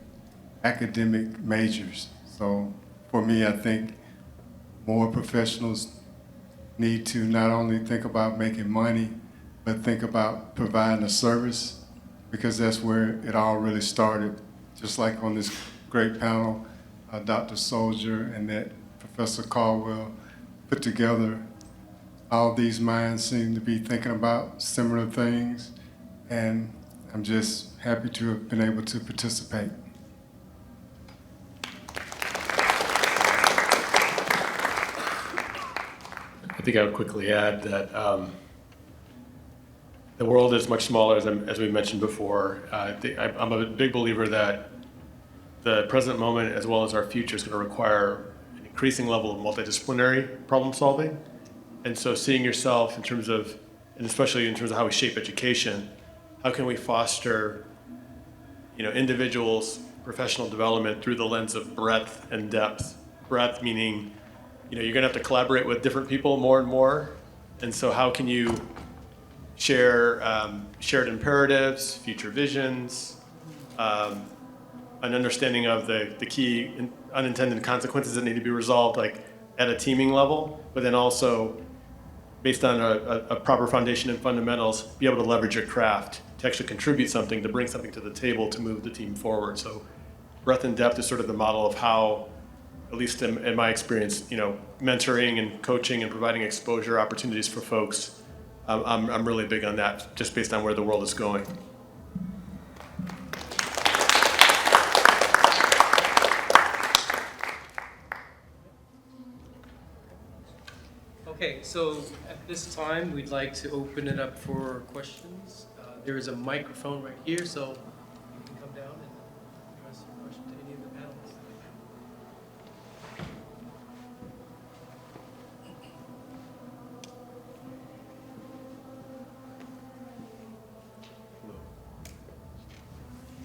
academic majors. So for me, I think more professionals need to not only think about making money, but think about providing a service, because that's where it all really started. Just like on this great panel, Dr. Soldier and that Professor Caldwell put together, all these minds seem to be thinking about similar things, and I'm just happy to have been able to participate. I think I would quickly add that the world is much smaller, as we mentioned before. I'm a big believer that the present moment, as well as our future, is going to require an increasing level of multidisciplinary problem solving. And so seeing yourself in terms of, and especially in terms of how we shape education, how can we foster individuals' professional development through the lens of breadth and depth. Breadth meaning you're going to have to collaborate with different people more and more. And so how can you share shared imperatives, future visions, an understanding of the key unintended consequences that need to be resolved, like at a teaming level, but then also based on a proper foundation and fundamentals, be able to leverage your craft to actually contribute something, to bring something to the table, to move the team forward. So breadth and depth is sort of the model of how, at least in my experience, mentoring and coaching and providing exposure opportunities for folks. I'm really big on that, just based on where the world is going. Okay, so at this time, we'd like to open it up for questions. There is a microphone right here, so you can come down and address your question to any of the panelists.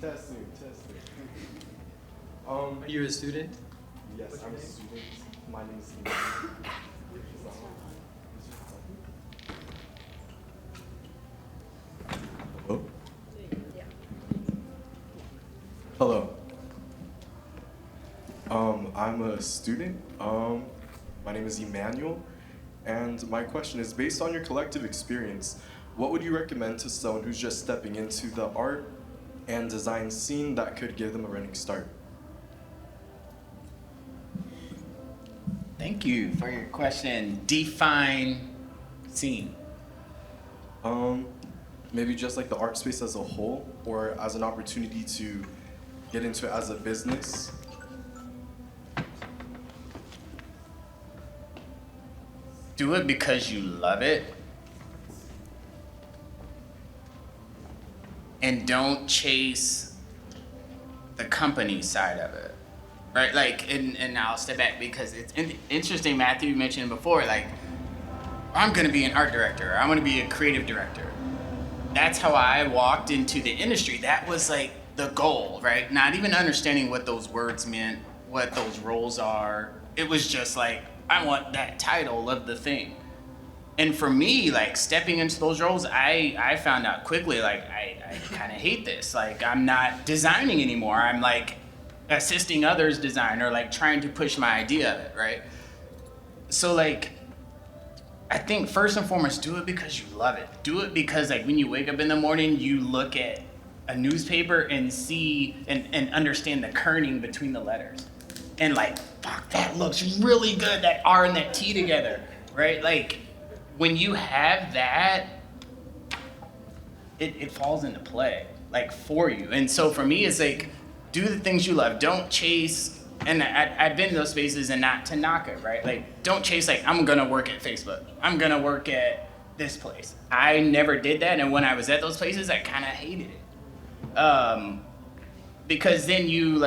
Testing. Are you a student? Yes, What's I'm your a name? student. My name is Hello. I'm a student. My name is Emmanuel, and my question is, based on your collective experience, what would you recommend to someone who's just stepping into the art and design scene that could give them a running start? Thank you for your question. Define scene. Maybe just like the art space as a whole, or as an opportunity to get into it as a business. Do it because you love it. And don't chase the company side of it. Right, and I'll step back because it's interesting, Matthew mentioned before, I'm gonna be an art director, I'm gonna be a creative director. that's how I walked into the industry. That was like the goal, right? Not even understanding what those words meant, what those roles are. It was just like, I want that title of the thing. And for me, like stepping into those roles, I found out quickly, like I kind of hate this. Like I'm not designing anymore. I'm like assisting others design or like trying to push my idea of it, right? So like, I think first and foremost, do it because you love it. Do it because like when you wake up in the morning, you look at a newspaper and see and understand the kerning between the letters. And like, fuck, that looks really good, that R and that T together, right? Like, when you have that, it falls into play, like for you. And so for me, it's like, do the things you love. Don't chase, and I've been in those spaces and not to knock it, right? Like, don't chase like, I'm gonna work at Facebook. I'm gonna work at this place. I never did that, and when I was at those places, I kind of hated it. Because then you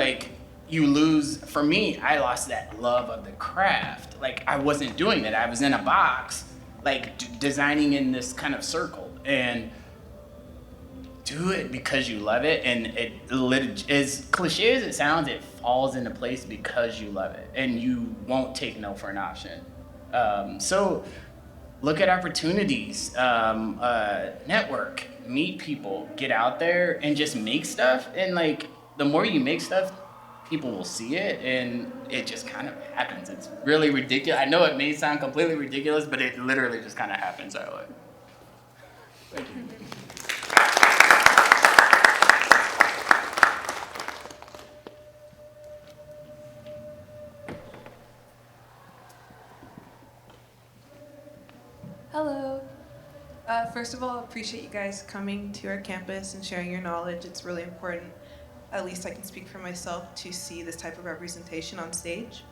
lose, for me, I lost that love of the craft. Like, I wasn't doing that. I was in a box, like designing in this kind of circle, and do it because you love it. And it, as cliche as it sounds, it falls into place because you love it, and you won't take no for an option. So look at opportunities, network, meet people, get out there and just make stuff. And like, the more you make stuff, people will see it, and it just kind of happens. It's really ridiculous. I know it may sound completely ridiculous, but it literally just kind of happens that way. Thank you. Hello. First of all, I appreciate you guys coming to our campus and sharing your knowledge. It's really important, at least I can speak for myself, to see this type of representation on stage.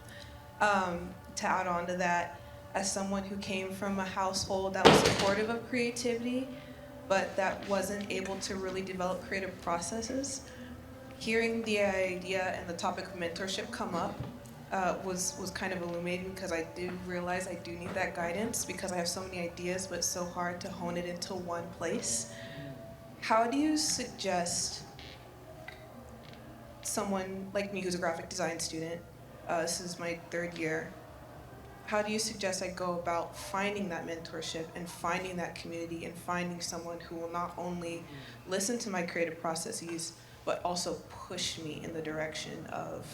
To add on to that, as someone who came from a household that was supportive of creativity, but that wasn't able to really develop creative processes, hearing the idea and the topic of mentorship come up was kind of illuminating, because I did realize I do need that guidance, because I have so many ideas, but it's so hard to hone it into one place. How do you suggest someone like me who's a graphic design student, this is my 3rd year, how do you suggest I go about finding that mentorship and finding that community and finding someone who will not only listen to my creative processes, but also push me in the direction of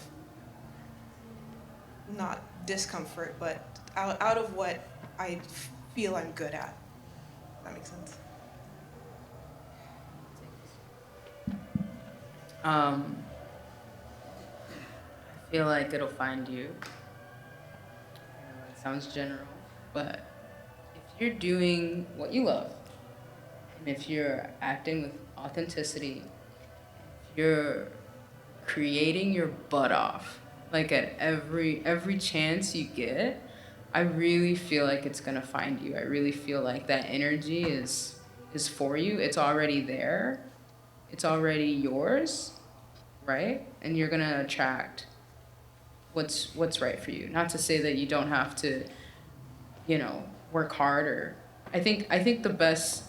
not discomfort, but out of what I feel I'm good at. Does that make sense? I feel like it'll find you. It sounds general, but if you're doing what you love, and if you're acting with authenticity, if you're creating your butt off, like at every chance you get, I really feel like it's gonna find you. I really feel like that energy is for you. It's already there. It's already yours, right? And you're gonna attract what's right for you. Not to say that you don't have to, work hard, or I think the best,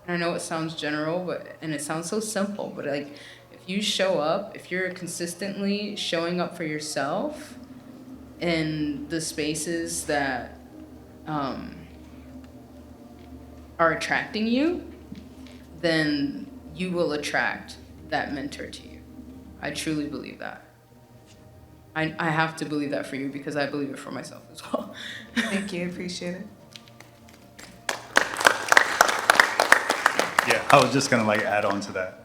and I know it sounds general, and it sounds so simple, but like, if you show up, if you're consistently showing up for yourself in the spaces that are attracting you, then you will attract that mentor to you. I truly believe that. I have to believe that for you, because I believe it for myself as well. Thank you, I appreciate it. Yeah, I was just gonna add on to that.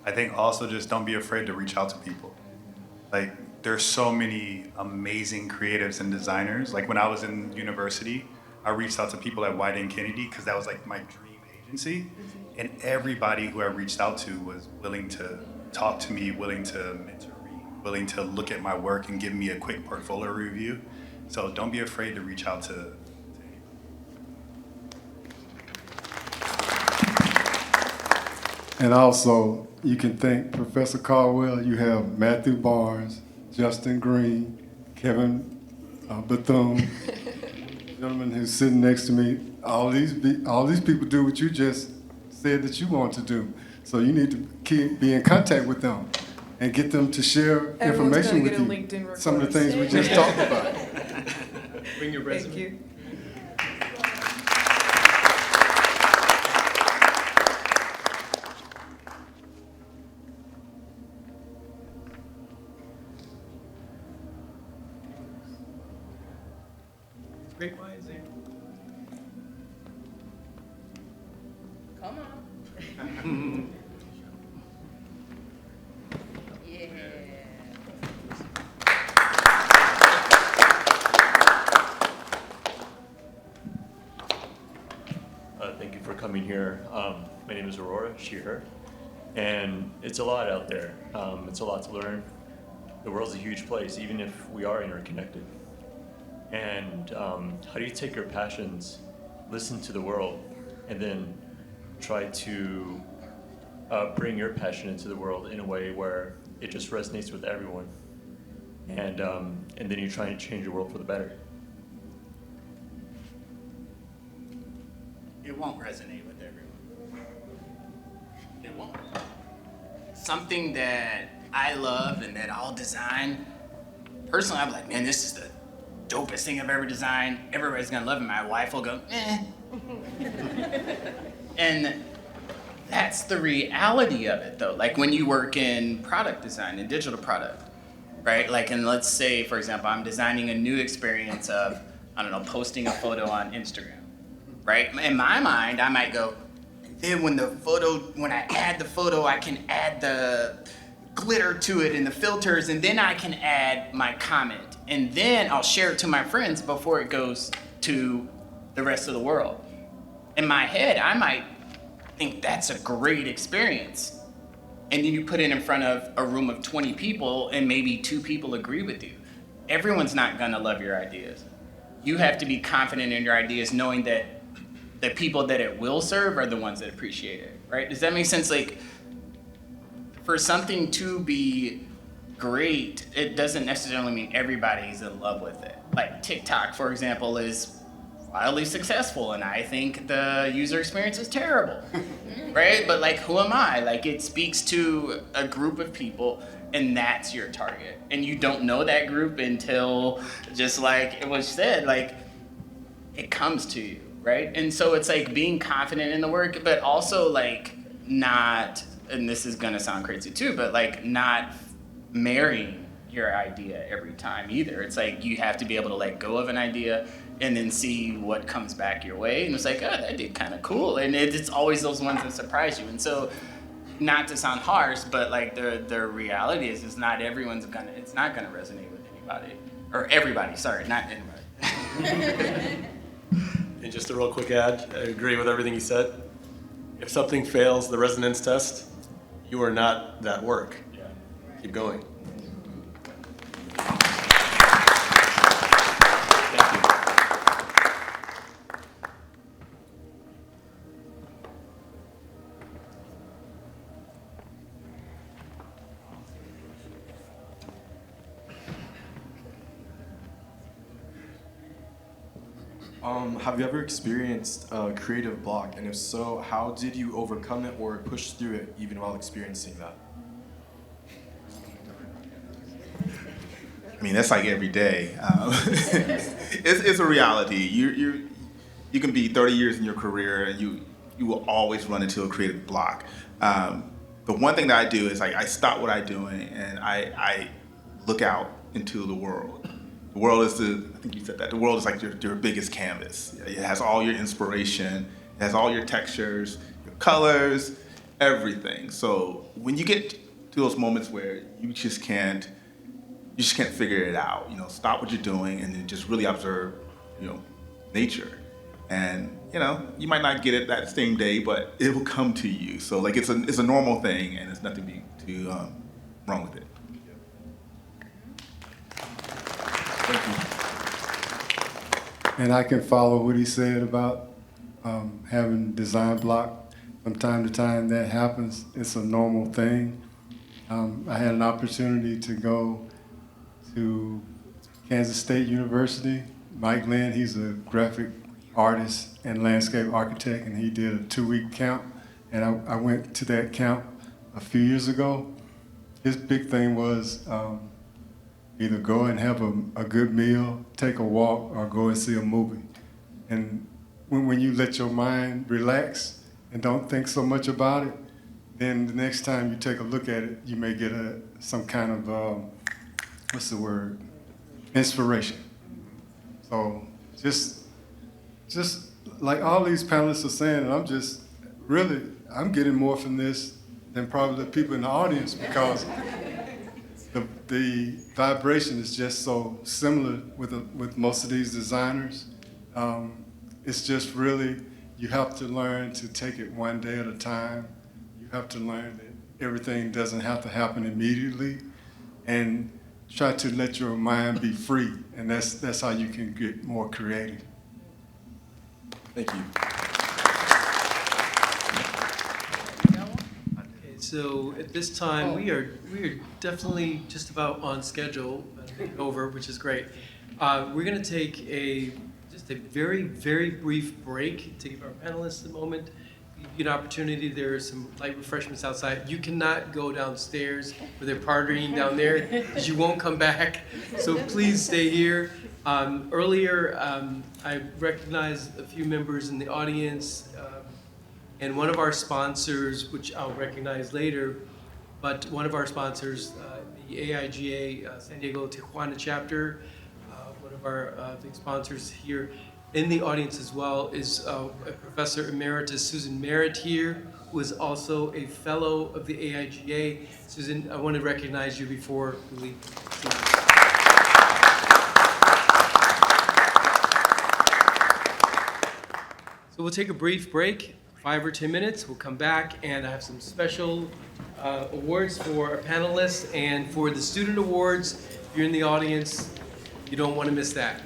I think also just don't be afraid to reach out to people. Like, there's so many amazing creatives and designers. Like when I was in university, I reached out to people at White and Kennedy because that was like my dream agency. And everybody who I reached out to was willing to talk to me, willing to mentor me, willing to look at my work and give me a quick portfolio review. So don't be afraid to reach out to And also, you can thank Professor Caldwell. You have Matthew Barnes, Justin Green, Kevin Bethune, the gentleman who's sitting next to me, all these people do what you just said that you want to do. So you need to be in contact with them and get them to share Everyone's information gonna with get a you. LinkedIn Some of the request. things we just talked about. Bring your resume. Thank you. Great minds, eh? Come on. Yeah. Thank you for coming here. My name is Aurora, she, her. And it's a lot out there. It's a lot to learn. The world's a huge place, even if we are interconnected. And how do you take your passions, listen to the world, and then try to bring your passion into the world in a way where it just resonates with everyone? And then you try and change the world for the better. It won't resonate with everyone. It won't. Something that I love and that I'll design, personally, I'm like, man, this is the dopest thing I've ever designed. Everybody's gonna love it. My wife will go, eh. And that's the reality of it, though. Like when you work in product design and digital product, right? Like, and let's say, for example, I'm designing a new experience of, I don't know, posting a photo on Instagram. Right? In my mind, I might go, then when I add the photo, I can add the glitter to it and the filters, and then I can add my comment. And then I'll share it to my friends before it goes to the rest of the world. In my head, I might think that's a great experience. And then you put it in front of a room of 20 people and maybe 2 people agree with you. Everyone's not gonna love your ideas. You have to be confident in your ideas, knowing that the people that it will serve are the ones that appreciate it, right? Does that make sense? Like, for something to be great, it doesn't necessarily mean everybody's in love with it. Like TikTok, for example, is wildly successful, and I think the user experience is terrible, right? But like, who am I? Like, it speaks to a group of people, and that's your target. And you don't know that group until, just like it was said, like, it comes to you. Right? And so it's like being confident in the work, but also like not, and this is gonna sound crazy too, but like not marrying your idea every time either. It's like you have to be able to let go of an idea and then see what comes back your way. And it's like, oh, that did kind of cool. And it's always those ones that surprise you. And so, not to sound harsh, but like the reality is not everyone's gonna, it's not gonna resonate with anybody. Or everybody, sorry, not anybody. And just a real quick add, I agree with everything you said. If something fails the resonance test, you are not that work. Yeah. Keep going. Thank you. Have you ever experienced a creative block? And if so, how did you overcome it or push through it even while experiencing that? I mean, that's like every day. It's a reality. You can be 30 years in your career and you will always run into a creative block. The one thing that I do is I stop what I'm doing and I look out into the world. The world is I think you said that, the world is like your biggest canvas. It has all your inspiration, it has all your textures, your colors, everything. So when you get to those moments where you just can't figure it out, stop what you're doing and then just really observe, nature. And, you might not get it that same day, but it will come to you. So like it's a normal thing and there's nothing too wrong with it. And I can follow what he said about having design block. From time to time that happens. It's a normal thing. I had an opportunity to go to Kansas State University. Mike Lynn, he's a graphic artist and landscape architect, and he did a 2-week camp. And I went to that camp a few years ago. His big thing was either go and have a good meal, take a walk, or go and see a movie. And when you let your mind relax and don't think so much about it, then the next time you take a look at it, you may get some kind of, what's the word, inspiration. So just like all these panelists are saying, and I'm getting more from this than probably the people in the audience, because the vibration is just so similar with most of these designers. It's just really, you have to learn to take it one day at a time. You have to learn that everything doesn't have to happen immediately, and try to let your mind be free, and that's how you can get more creative. Thank you. Okay, so at this time, we are definitely just about on schedule, over, which is great. We're going to take just a very, very brief break to give our panelists a moment. Give you an opportunity. There are some light refreshments outside. You cannot go downstairs where they're partying down there, because you won't come back. So please stay here. Earlier, I recognized a few members in the audience, and one of our sponsors, which I'll recognize later, but one of our sponsors, the AIGA San Diego Tijuana chapter, one of our big sponsors here in the audience as well, is Professor Emeritus Susan Merritt here, who is also a fellow of the AIGA. Susan, I want to recognize you before we leave. So we'll take a brief break, 5 or 10 minutes. We'll come back, and I have some special awards for our panelists, and for the student awards, if you're in the audience, you don't want to miss that.